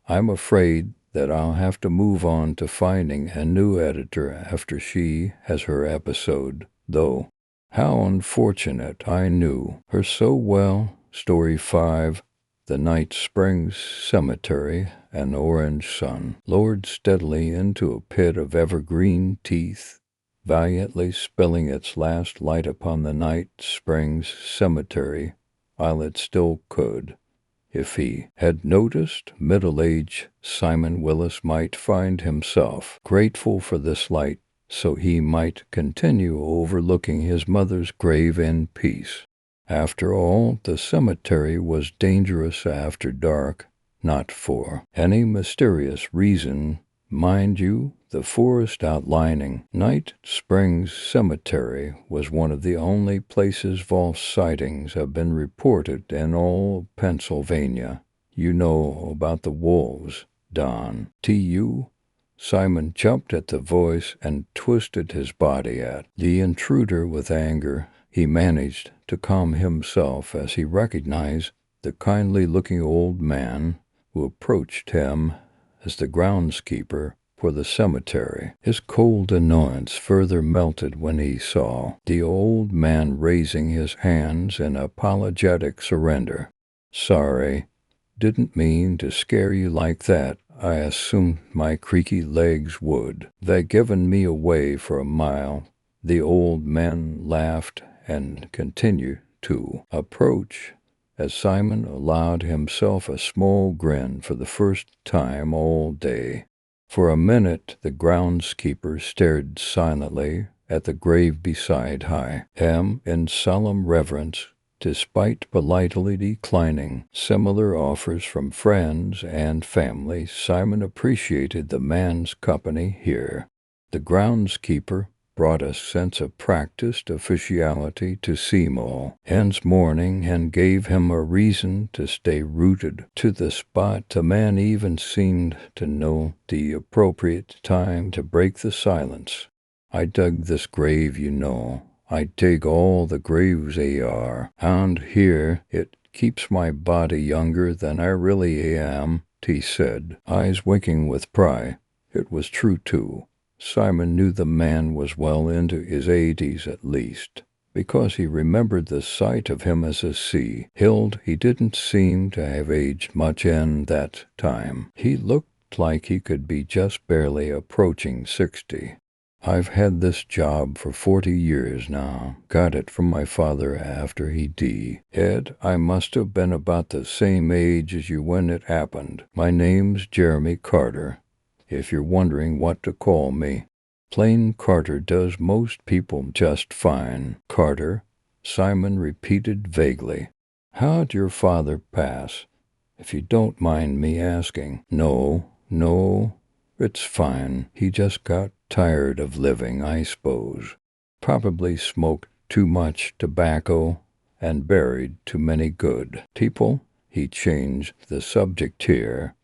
I'm afraid that I'll have to move on to finding a new editor after she has her episode, though. How unfortunate. I knew her so well. Story 5. The night Springs Cemetery, an orange sun lowered steadily into a pit of evergreen teeth, valiantly spilling its last light upon the night Springs Cemetery while it still could. If he had noticed, middle-aged Simon Willis might find himself grateful for this light, so he might continue overlooking his mother's grave in peace. After all, the cemetery was dangerous after dark, not for any mysterious reason. Mind you, the forest outlining Night Springs Cemetery was one of the only places false sightings have been reported in all Pennsylvania. You know about the wolves, Don. Simon jumped at the voice and twisted his body at the intruder with anger. He managed to calm himself as he recognized the kindly-looking old man who approached him as the groundskeeper for the cemetery. His cold annoyance further melted when he saw the old man raising his hands in apologetic surrender. Sorry, didn't mean to scare you like that. I assumed my creaky legs would. They given me away for a mile. The old man laughed and continued to approach as Simon allowed himself a small grin for the first time all day. For a minute the groundskeeper stared silently at the grave beside him in solemn reverence, despite politely declining similar offers from friends and family. Simon appreciated the man's company here. The groundskeeper brought a sense of practiced officiality to Seymour's mourning and gave him a reason to stay rooted to the spot. The man even seemed to know the appropriate time to break the silence. "I dug this grave, you know. I dig all the graves around here. It keeps my body younger than I really am," he said, eyes winking with pride. It was true, too. Simon knew the man was well into his 80s at least, because he remembered the sight of him as a sea-hild. He didn't seem to have aged much in that time. He looked like he could be just barely approaching 60. "I've had this job for 40 years now. Got it from my father after he died. I must have been about the same age as you when it happened. My name's Jeremy Carter, if you're wondering what to call me. Plain Carter does most people just fine." "Carter," Simon repeated vaguely. "How'd your father pass, if you don't mind me asking?" No, it's fine. He just got tired of living, I suppose. Probably smoked too much tobacco and buried too many good people." He changed the subject here.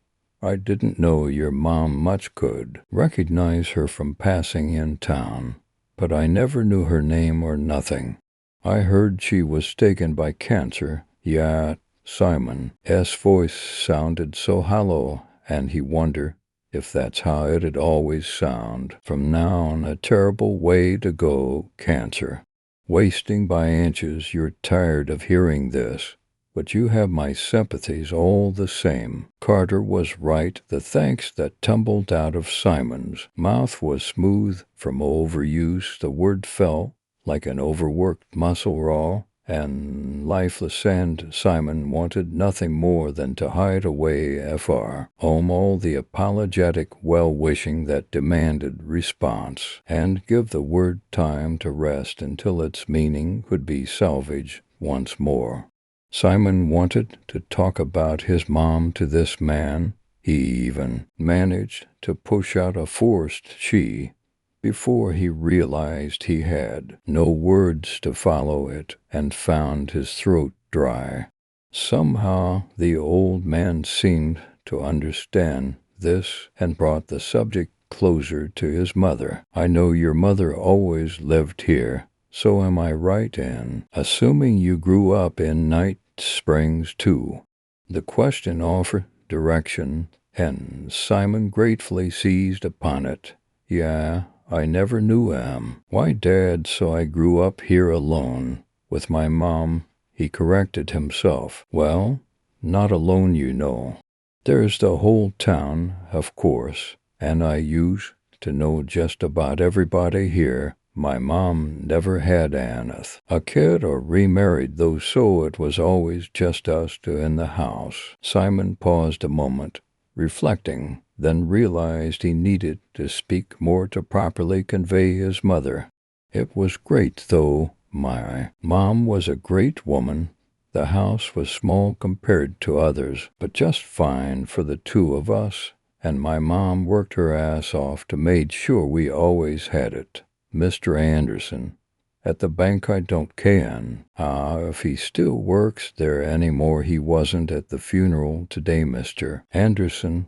"I didn't know your mom much. Could recognize her from passing in town, but I never knew her name or nothing. I heard she was taken by cancer." "Yeah." Simon's voice sounded so hollow, and he wondered if that's how it'd always sound from now on. A terrible way to go, cancer. Wasting by inches. You're tired of hearing this, but you have my sympathies all the same." Carter was right. The thanks that tumbled out of Simon's mouth was smooth from overuse. The word felt like an overworked muscle, raw and lifeless, and Simon wanted nothing more than to hide away far home all the apologetic well-wishing that demanded response, and give the word time to rest until its meaning could be salvaged once more. Simon wanted to talk about his mom to this man. He even managed to push out a forced "she" before he realized he had no words to follow it and found his throat dry. Somehow the old man seemed to understand this and brought the subject closer to his mother. "I know your mother always lived here. So am I right in assuming you grew up in Night Springs, too?" The question offered direction, and Simon gratefully seized upon it. "Yeah, I never knew why, Dad, so I grew up here alone with my mom." He corrected himself. "Well, not alone, you know. There's the whole town, of course, and I used to know just about everybody here. My mom never had a kid or remarried, though, so it was always just us two in the house." Simon paused a moment, reflecting, then realized he needed to speak more to properly convey his mother. "It was great, though. My mom was a great woman. The house was small compared to others, but just fine for the two of us, and my mom worked her ass off to make sure we always had it. Mr. Anderson, at the bank, I don't ken if he still works there anymore. He wasn't at the funeral today. Mr. Anderson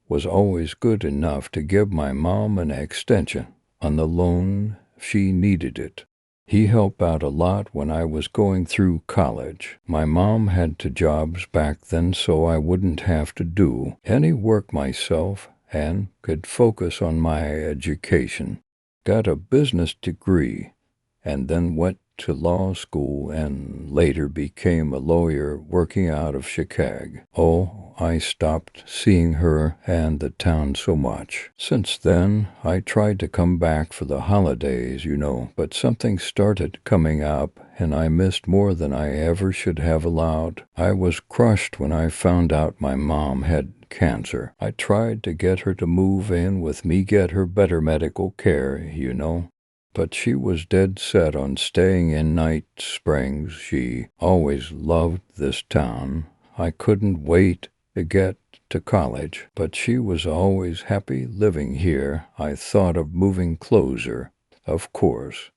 was always good enough to give my mom an extension on the loan if she needed it. He helped out a lot when I was going through college. My mom had 2 jobs back then, so I wouldn't have to do any work myself and could focus on my education. Got a business degree and then went to law school and later became a lawyer working out of Chicago. Oh, I stopped seeing her and the town so much. Since then, I tried to come back for the holidays, but something started coming up and I missed more than I ever should have allowed. I was crushed when I found out my mom had cancer. I tried to get her to move in with me, get her better medical care. But she was dead set on staying in Night Springs. She always loved this town. I couldn't wait to get to college, but she was always happy living here. I thought of moving closer, of course,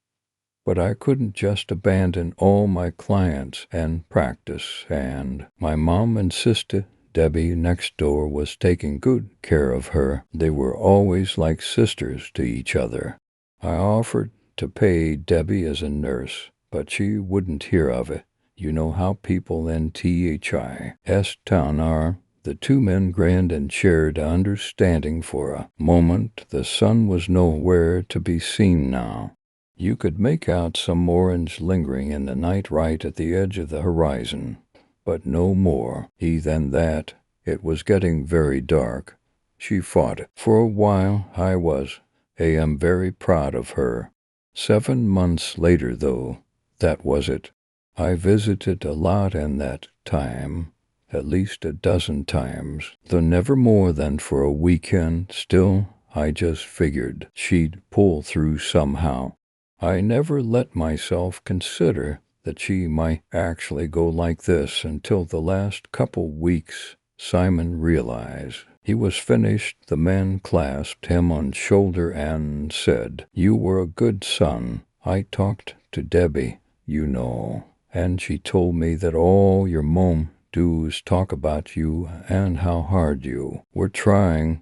but I couldn't just abandon all my clients and practice, and my mom insisted Debbie next door was taking good care of her. They were always like sisters to each other. I offered to pay Debbie as a nurse, but she wouldn't hear of it. You know how people in THIS town are. The two men grinned and shared understanding for a moment. The sun was nowhere to be seen now. You could make out some orange lingering in the night right at the edge of the horizon, but no more. Than that, it was getting very dark. She fought it. For a while I am very proud of her. 7 months later, though, that was it. I visited a lot in that time, at least a dozen times, though never more than for a weekend. Still, I just figured she'd pull through somehow. I never let myself consider that she might actually go like this until the last couple weeks. Simon realized he was finished. The man clasped him on the shoulder and said, "You were a good son. I talked to Debbie, and she told me that all your mom do is talk about you and how hard you were trying.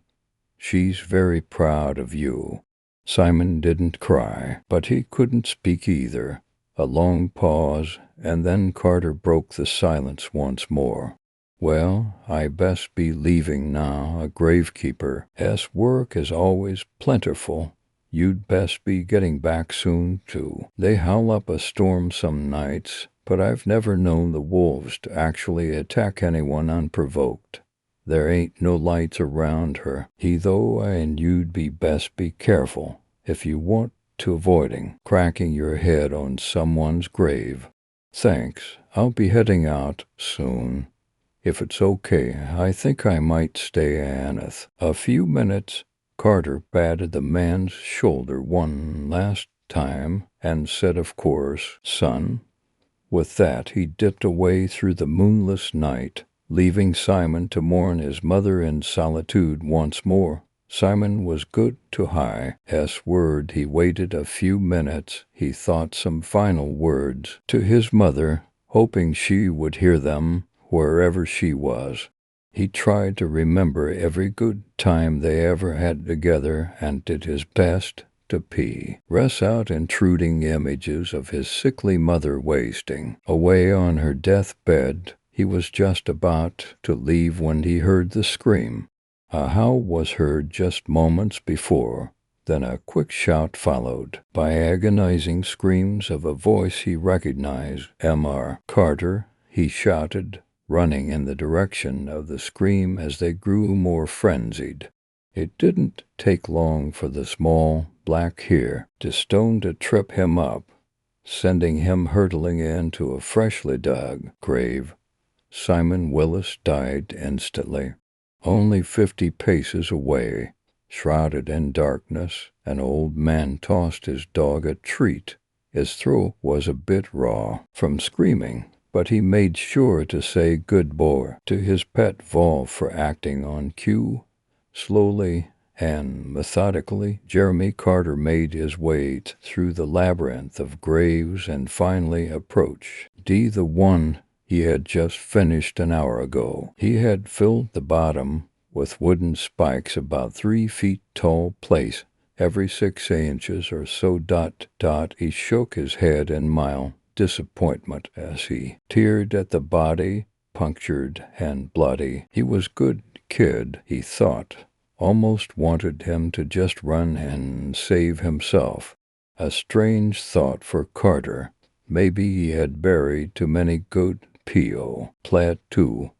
She's very proud of you." Simon didn't cry, but he couldn't speak either. A long pause, and then Carter broke the silence once more. "Well, I best be leaving now. A gravekeeper's work is always plentiful. You'd best be getting back soon, too. They howl up a storm some nights, but I've never known the wolves to actually attack anyone unprovoked. There ain't no lights around her, though, and you'd be best be careful if you want to avoiding cracking your head on someone's grave. Thanks. I'll be heading out soon. If it's okay, I think I might stay a few minutes." Carter patted the man's shoulder one last time and said, "Of course, son." With that, he dipped away through the moonless night, leaving Simon to mourn his mother in solitude once more. Simon was good to his word. He waited a few minutes. He thought some final words to his mother, hoping she would hear them wherever she was. He tried to remember every good time they ever had together and did his best to press out intruding images of his sickly mother wasting away on her deathbed. He was just about to leave when he heard the scream. A howl was heard just moments before, then a quick shout followed by agonizing screams of a voice he recognized. "Mr. Carter," he shouted, running in the direction of the scream as they grew more frenzied. It didn't take long for the small black hare to trip him up, sending him hurtling into a freshly dug grave. Simon Willis died instantly. Only 50 paces away, shrouded in darkness, an old man tossed his dog a treat. His throat was a bit raw from screaming, but he made sure to say good boy to his pet Vol for acting on cue. Slowly and methodically, Jeremy Carter made his way through the labyrinth of graves and finally approached the one he had just finished an hour ago. He had filled the bottom with wooden spikes about 3 feet tall, placed every 6 inches or so. He shook his head in mild disappointment as he teared at the body, punctured and bloody. He was good kid, he thought. Almost wanted him to just run and save himself. A strange thought for Carter. Maybe he had buried too many good P.O. Plaid too.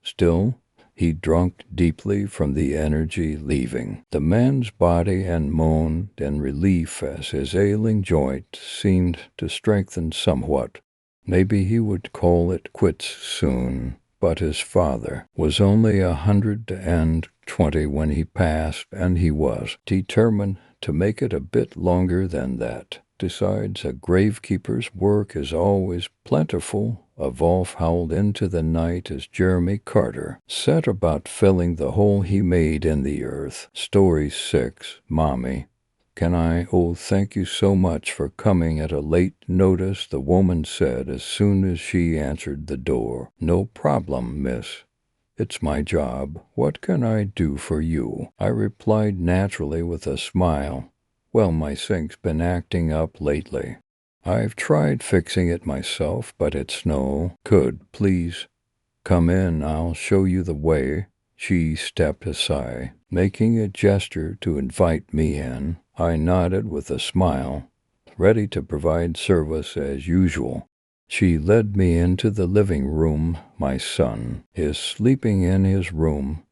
Still, he drunk deeply from the energy leaving the man's body and moaned in relief as his ailing joint seemed to strengthen somewhat. Maybe he would call it quits soon, but his father was only 120 when he passed, and he was determined to make it a bit longer than that. Besides, a gravekeeper's work is always plentiful. A Wolf howled into the night as Jeremy Carter set about filling the hole he made in the earth. Story 6. Mommy. Can I? Oh, thank you so much for coming at a late notice, the woman said as soon as she answered the door. No problem, miss. It's my job. What can I do for you? I replied naturally with a smile. Well, my sink's been acting up lately. I've tried fixing it myself, but it's no good. Please come in. I'll show you the way. She stepped aside, making a gesture to invite me in. I nodded with a smile, ready to provide service as usual. She led me into the living room. My son is sleeping in his room.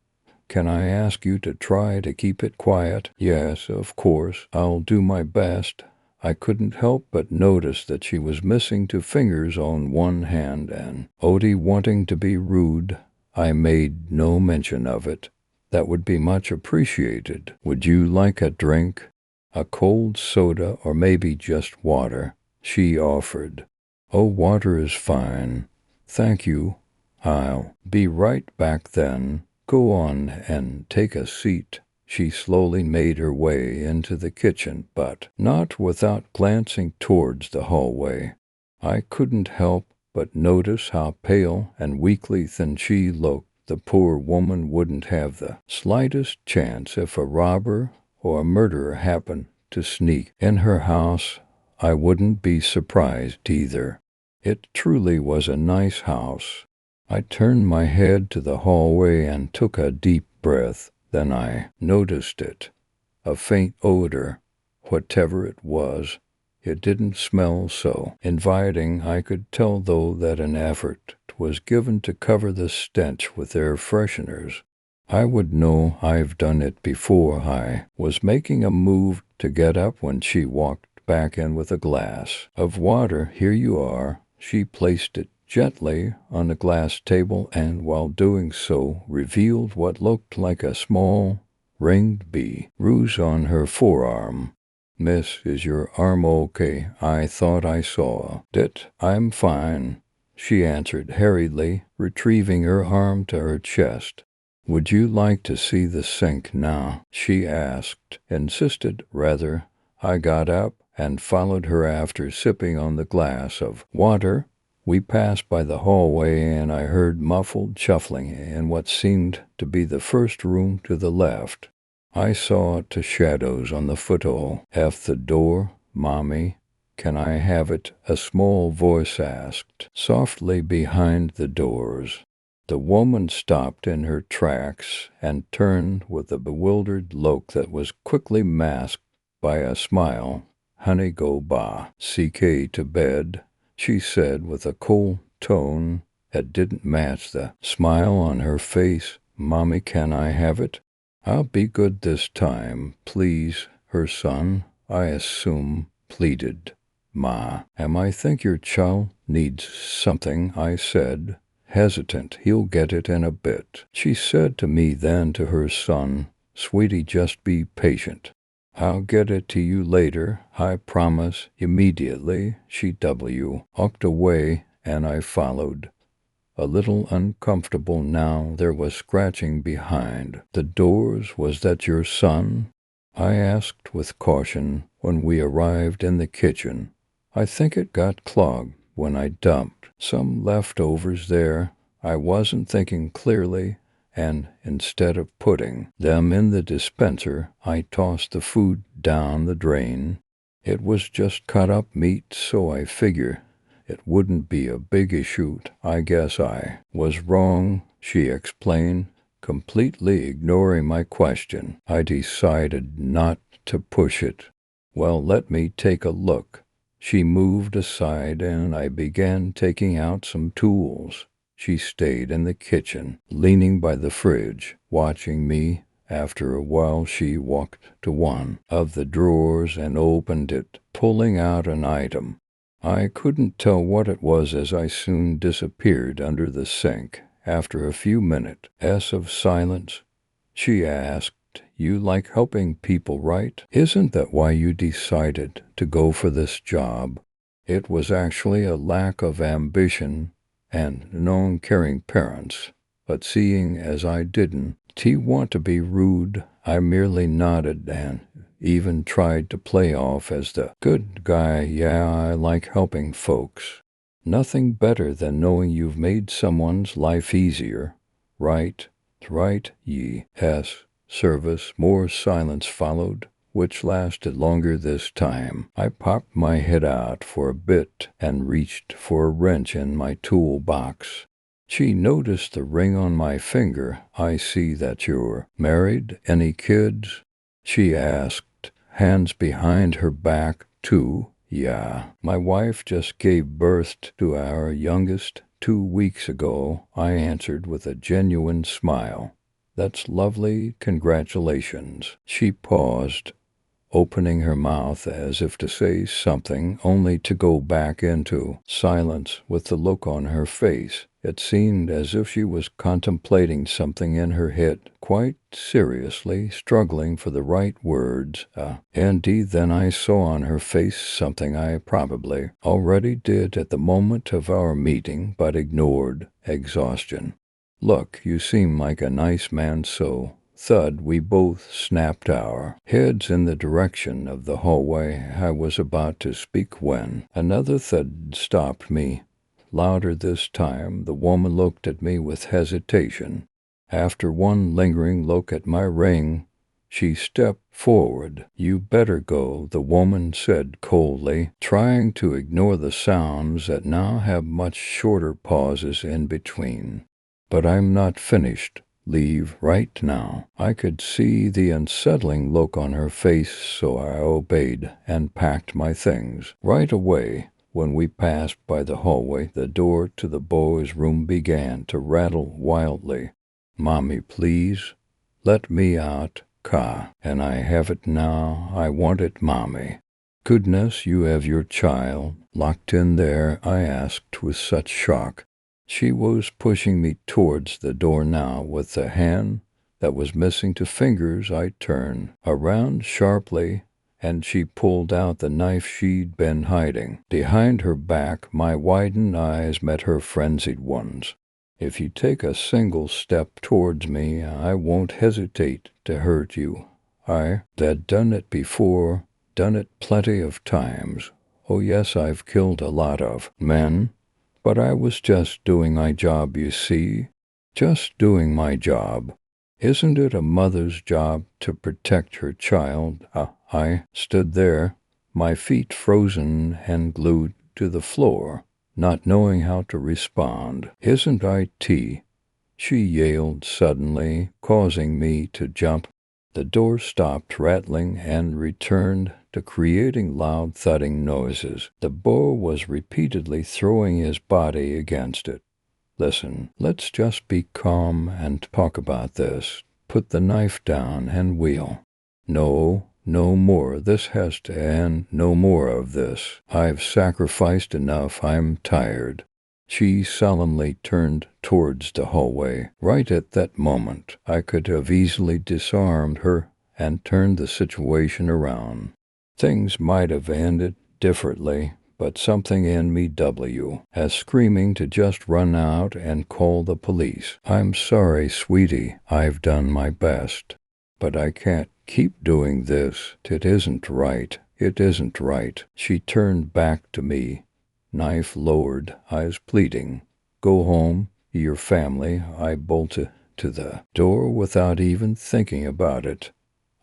Can I ask you to try to keep it quiet? Yes, of course. I'll do my best. I couldn't help but notice that she was missing 2 fingers on one hand, and Odie wanting to be rude, I made no mention of it. That would be much appreciated. Would you like a drink? A cold soda or maybe just water? She offered. Oh, water is fine. Thank you. I'll be right back then. Go on and take a seat. She slowly made her way into the kitchen, but not without glancing towards the hallway. I couldn't help but notice how pale and weakly thin she looked. The poor woman wouldn't have the slightest chance if a robber or a murderer happened to sneak in her house. I wouldn't be surprised either. It truly was a nice house. I turned my head to the hallway and took a deep breath. Then I noticed it. A faint odor. Whatever it was, it didn't smell so inviting. I could tell, though, that an effort was given to cover the stench with air fresheners. I would know. I've done it before. I was making a move to get up when she walked back in with a glass of water. Here you are. She placed it gently on the glass table and, while doing so, revealed what looked like a small ringed bee rouge on her forearm. Miss, is your arm okay? I thought I saw it. I'm fine, she answered hurriedly, retrieving her arm to her chest. Would you like to see the sink now? She asked, insisted rather. I got up and followed her after sipping on the glass of water. We passed by the hallway, and I heard muffled shuffling in what seemed to be the first room to the left. I saw 2 shadows on the footstool. F the door, Mommy. Can I have it? A small voice asked, softly behind the doors. The woman stopped in her tracks and turned with a bewildered look that was quickly masked by a smile. Honey, go ba. CK to bed, she said with a cold tone that didn't match the smile on her face. Mommy, can I have it? I'll be good this time, please. Her son, I assume, pleaded. Ma, I think your child needs something, I said, hesitant. He'll get it in a bit. She said to me then to her son, Sweetie, just be patient. I'll get it to you later, I promise. Immediately, she walked away, and I followed. A little uncomfortable now. There was scratching behind the doors. Was that your son? I asked with caution when we arrived in the kitchen. I think it got clogged when I dumped some leftovers there. I wasn't thinking clearly, and instead of putting them in the dispenser, I tossed the food down the drain. It was just cut up meat, so I figure it wouldn't be a big issue. I guess I was wrong, she explained, completely ignoring my question. I decided not to push it. Well, let me take a look. She moved aside and I began taking out some tools. She stayed in the kitchen, leaning by the fridge, watching me. After a while she walked to one of the drawers and opened it, pulling out an item. I couldn't tell what it was as I soon disappeared under the sink. After a few minutes of silence, she asked, "You like helping people, right? Isn't that why you decided to go for this job?" It was actually a lack of ambition and non-caring parents, but seeing as I didn't want to be rude, I merely nodded and even tried to play off as the good guy. "Yeah, I like helping folks. Nothing better than knowing you've made someone's life easier. Right? Right? Yes." Service. More silence followed, which lasted longer this time. I popped my head out for a bit and reached for a wrench in my toolbox. She noticed the ring on my finger. "I see that you're married. Any kids?" she asked, hands behind her back. "Two. Yeah. My wife just gave birth to our youngest 2 weeks ago," I answered with a genuine smile. "That's lovely. Congratulations." She paused, opening her mouth as if to say something, only to go back into silence with the look on her face. It seemed as if she was contemplating something in her head, quite seriously, struggling for the right words. Indeed, then I saw on her face something I probably already did at the moment of our meeting, but ignored: exhaustion. "Look, you seem like a nice man, so..." Thud, we both snapped our heads in the direction of the hallway. I was about to speak when another thud stopped me. Louder this time, the woman looked at me with hesitation. After one lingering look at my ring, she stepped forward. "You better go," the woman said coldly, trying to ignore the sounds that now have much shorter pauses in between. "But I'm not finished. Leave right now." I could see the unsettling look on her face, so I obeyed and packed my things. Right away, when we passed by the hallway, the door to the boys' room began to rattle wildly. "Mommy, please, let me out, and I have it now. I want it, Mommy." "Goodness, you have your child locked in there?" I asked with such shock. She was pushing me towards the door now with the hand that was missing two fingers. I turned around sharply, and she pulled out the knife she'd been hiding behind her back. My widened eyes met her frenzied ones. "If you take a single step towards me, I won't hesitate to hurt you. I've done it before, done it plenty of times. Oh yes, I've killed a lot of men. But I was just doing my job, you see. Just doing my job. Isn't it a mother's job to protect her child?" I stood there, my feet frozen and glued to the floor, not knowing how to respond. "Isn't it?" she yelled suddenly, causing me to jump. The door stopped rattling and returned to creating loud thudding noises. The boy was repeatedly throwing his body against it. "Listen, let's just be calm and talk about this. Put the knife down and we'll..." "No, no more. This has to end. No more of this. I've sacrificed enough. I'm tired." She solemnly turned towards the hallway. Right at that moment, I could have easily disarmed her and turned the situation around. Things might have ended differently, but something in me has screaming to just run out and call the police. "I'm sorry, sweetie. I've done my best. But I can't keep doing this. It isn't right. It isn't right." She turned back to me, knife lowered, eyes pleading. "Go home, your family." I bolted to the door without even thinking about it.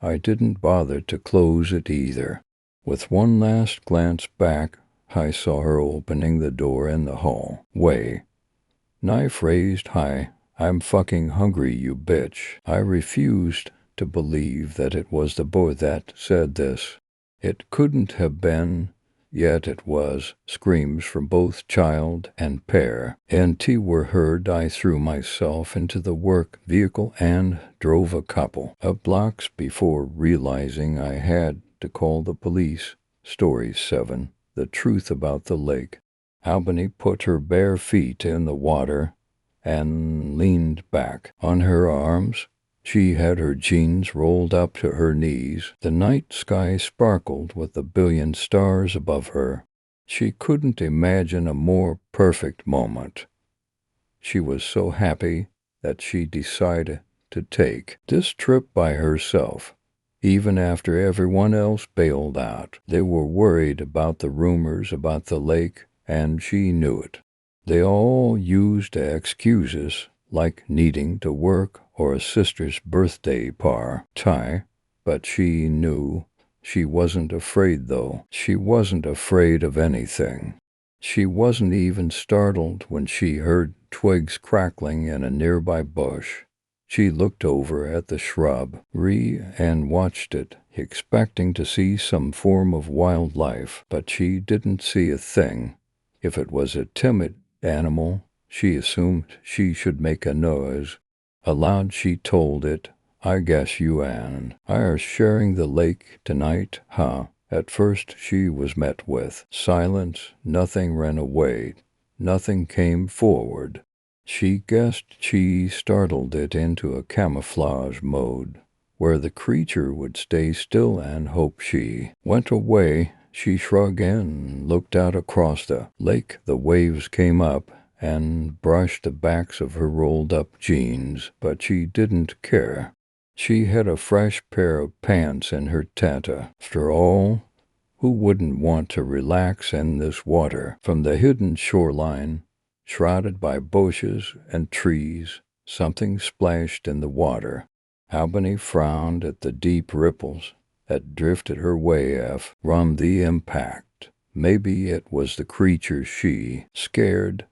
I didn't bother to close it either. With one last glance back, I saw her opening the door in the hallway, knife raised high. "I'm fucking hungry, you bitch." I refused to believe that it was the boy that said this. It couldn't have been. yet it was. Screams from both child and pair and were heard. I threw myself into the work vehicle and drove a couple of blocks before realizing I had to call the police. Story 7. The truth about the lake. Albany put her bare feet in the water and leaned back on her arms. She had her jeans rolled up to her knees. The night sky sparkled with a billion stars above her. She couldn't imagine a more perfect moment. She was so happy that she decided to take this trip by herself. Even after everyone else bailed out, they were worried about the rumors about the lake, and she knew it. They all used excuses like needing to work or a sister's birthday party, but she knew. She wasn't afraid, though. She wasn't afraid of anything. She wasn't even startled when she heard twigs crackling in a nearby bush. She looked over at the shrubbery and watched it, expecting to see some form of wildlife, but she didn't see a thing. If it was a timid animal, she assumed she should make a noise. Aloud she told it, "I guess you and I are sharing the lake tonight, huh?" At first she was met with silence. Nothing ran away. Nothing came forward. She guessed she startled it into a camouflage mode, where the creature would stay still and hope she went away. She shrugged and looked out across the lake. The waves came up and brushed the backs of her rolled-up jeans, but she didn't care. She had a fresh pair of pants in her tent. After all, who wouldn't want to relax in this water? From the hidden shoreline, shrouded by bushes and trees, something splashed in the water. Albany frowned at the deep ripples that drifted her way from the impact. Maybe it was the creature she scared.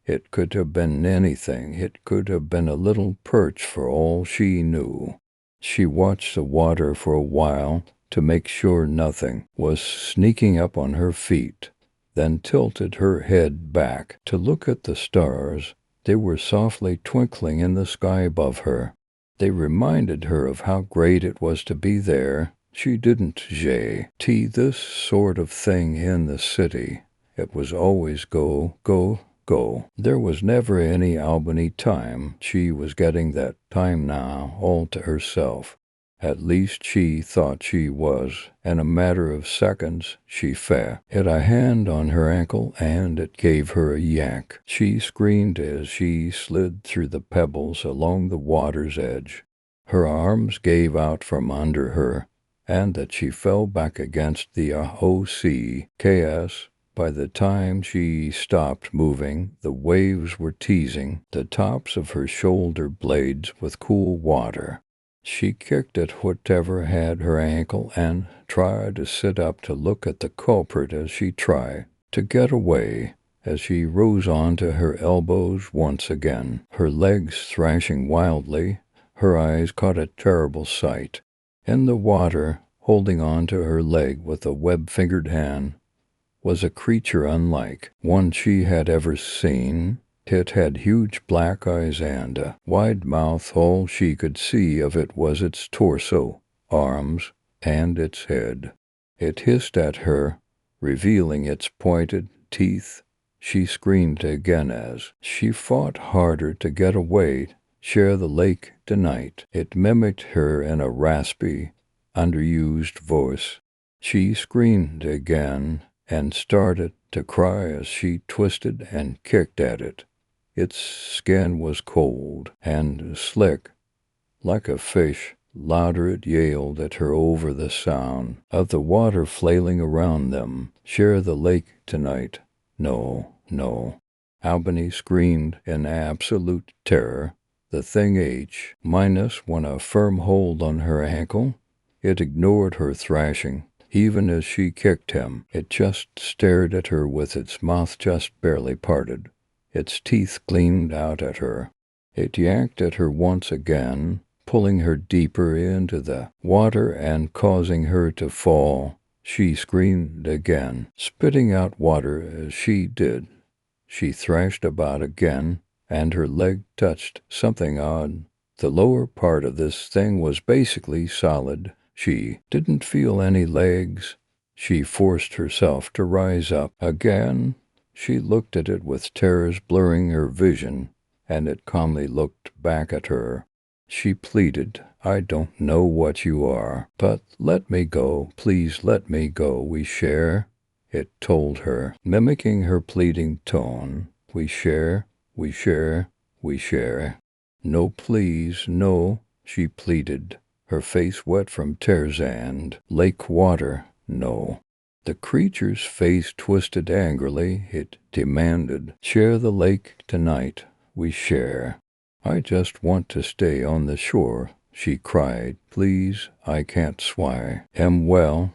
It could have been anything. It could have been a little perch for all she knew. She watched the water for a while to make sure nothing was sneaking up on her feet, then tilted her head back to look at the stars. They were softly twinkling in the sky above her. They reminded her of how great it was to be there. She didn't see this sort of thing in the city. It was always go, go, go. There was never any Albany time. She was getting that time now all to herself. At least she thought she was. In a matter of seconds, she hit a hand on her ankle and it gave her a yank. She screamed as she slid through the pebbles along the water's edge. Her arms gave out from under her, and that she fell back against the OCKS. By the time she stopped moving, the waves were teasing the tops of her shoulder blades with cool water. She kicked at whatever had her ankle and tried to sit up to look at the culprit as she tried to get away. As she rose onto her elbows once again, her legs thrashing wildly, her eyes caught a terrible sight. In the water, holding on to her leg with a web-fingered hand, was a creature unlike one she had ever seen. It had huge black eyes and a wide mouth. All she could see of it was its torso, arms, and its head. It hissed at her, revealing its pointed teeth. She screamed again as she fought harder to get away, share the lake tonight. It mimicked her in a raspy, underused voice. She screamed again and started to cry as she twisted and kicked at it. Its skin was cold and slick, like a fish. Louder it yelled at her over the sound of the water flailing around them. Share the lake tonight. No, no. Albany screamed in absolute terror. The thing minus won a firm hold on her ankle. It ignored her thrashing. Even as she kicked him, it just stared at her with its mouth just barely parted. Its teeth gleamed out at her. It yanked at her once again, pulling her deeper into the water and causing her to fall. she screamed again, spitting out water as she did. She thrashed about again, and her leg touched something odd. The lower part of this thing was basically solid. She didn't feel any legs. She forced herself to rise up again. She looked at it with tears blurring her vision, and it calmly looked back at her. She pleaded, "I don't know what you are, but let me go, please let me go, we share," it told her, mimicking her pleading tone. "We share, we share, we share." "No, please, no," she pleaded, her face wet from tears and lake water. "No." The creature's face twisted angrily. It demanded, "Share the lake tonight. We share." "I just want to stay on the shore," she cried. "Please, I can't swim." "Well,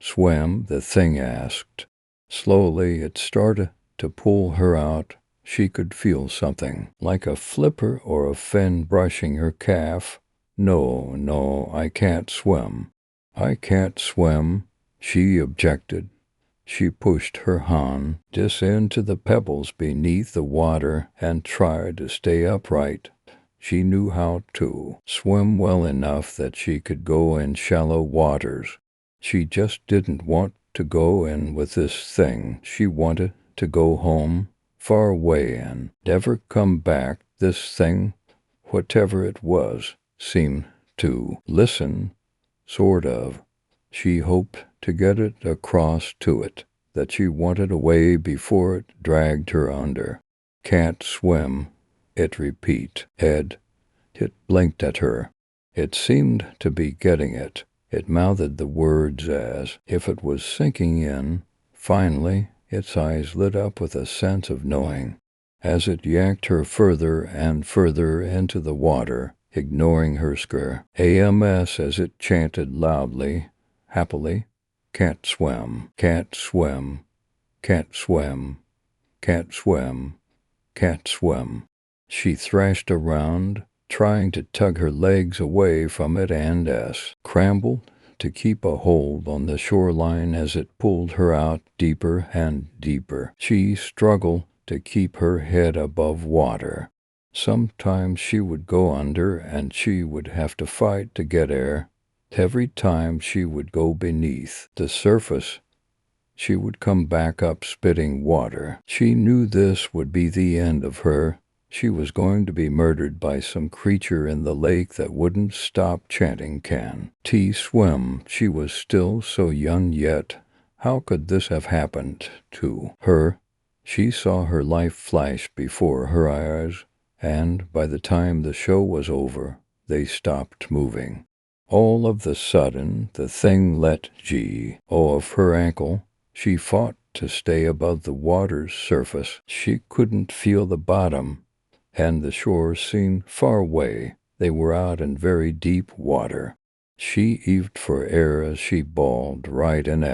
swim?" the thing asked. Slowly it started to pull her out. She could feel something, like a flipper or a fin brushing her calf. "No, no, I can't swim." "I can't swim," she objected. She pushed her hand into the pebbles beneath the water and tried to stay upright. She knew how to swim well enough that she could go in shallow waters. She just didn't want to go in with this thing. She wanted to go home, far away, and never come back. This thing, whatever it was, seemed to listen, sort of. She hoped to get it across to it that she wanted away before it dragged her under. "Can't swim," it repeated. It blinked at her. It seemed to be getting it. It mouthed the words as if it was sinking in. Finally, its eyes lit up with a sense of knowing. As it yanked her further and further into the water, ignoring her scare. AMS as it chanted loudly, happily, "Can't swim, can't swim, can't swim, can't swim, can't swim." She thrashed around, trying to tug her legs away from it and scrambled to keep a hold on the shoreline as it pulled her out deeper and deeper. She struggled to keep her head above water. Sometimes she would go under and she would have to fight to get air. Every time she would go beneath the surface, she would come back up spitting water. She knew this would be the end of her. She was going to be murdered by some creature in the lake that wouldn't stop chanting, "Can T swim?" She was still so young yet. How could this have happened to her? She saw her life flash before her eyes, and by the time the show was over, they stopped moving. All of the sudden, the thing let go of her ankle. She fought to stay above the water's surface. She couldn't feel the bottom, and the shore seemed far away. They were out in very deep water. She heaved for air as she bawled right in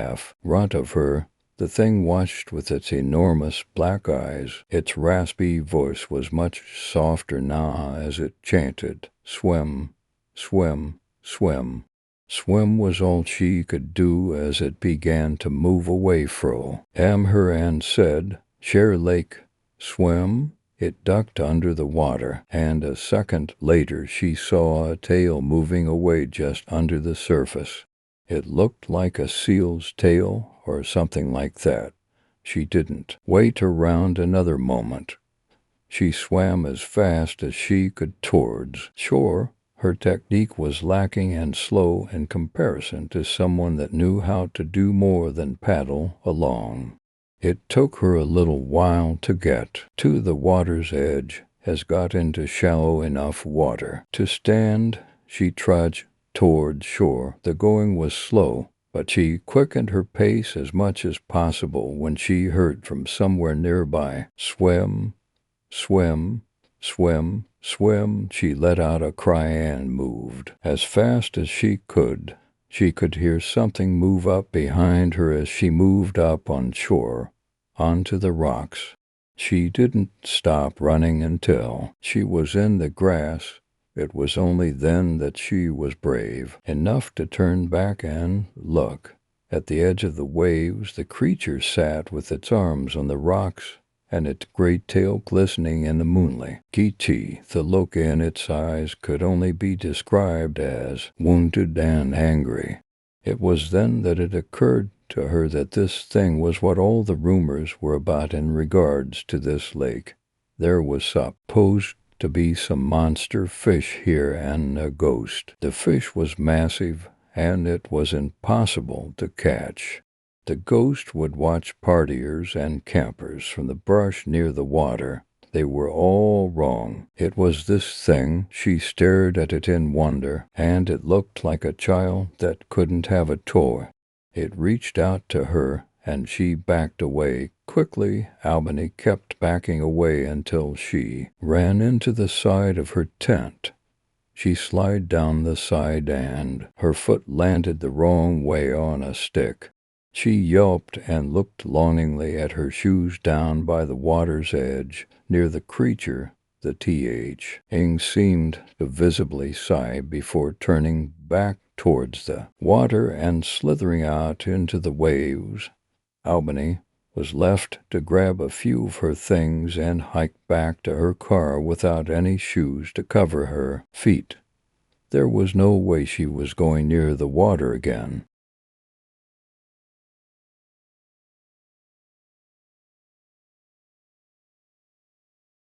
front of her. The thing watched with its enormous black eyes. Its raspy voice was much softer now as it chanted, "Swim, swim, swim." Swim was all she could do as it began to move away from her and said, "Share lake, swim." It ducked under the water, and a second later she saw a tail moving away just under the surface. It looked like a seal's tail or something like that. She didn't wait around another moment. She swam as fast as she could towards shore. Her technique was lacking and slow in comparison to someone that knew how to do more than paddle along. It took her a little while to get to the water's edge, as got into shallow enough water to stand. She trudged toward shore. The going was slow, but she quickened her pace as much as possible when she heard from somewhere nearby, "Swim, swim, swim, swim." She let out a cry and moved as fast as she could. She could hear something move up behind her as she moved up on shore, onto the rocks. She didn't stop running until she was in the grass. It was only then that she was brave enough to turn back and look, At the edge of the waves, the creature sat with its arms on the rocks and its great tail glistening in the moonlight. Kichi, the look in its eyes, could only be described as wounded and angry. It was then that it occurred to her that this thing was what all the rumors were about in regards to this lake. There was supposed to be some monster fish here and a ghost. The fish was massive, and it was impossible to catch. The ghost would watch partiers and campers from the brush near the water. They were all wrong. It was this thing. She stared at it in wonder, and it looked like a child that couldn't have a toy. It reached out to her, and she backed away. Quickly, Albany kept backing away until she ran into the side of her tent. She slid down the side and her foot landed the wrong way on a stick. She yelped and looked longingly at her shoes down by the water's edge near the creature. The ing seemed to visibly sigh before turning back towards the water and slithering out into the waves. Albany was left to grab a few of her things and hike back to her car without any shoes to cover her feet. There was no way she was going near the water again.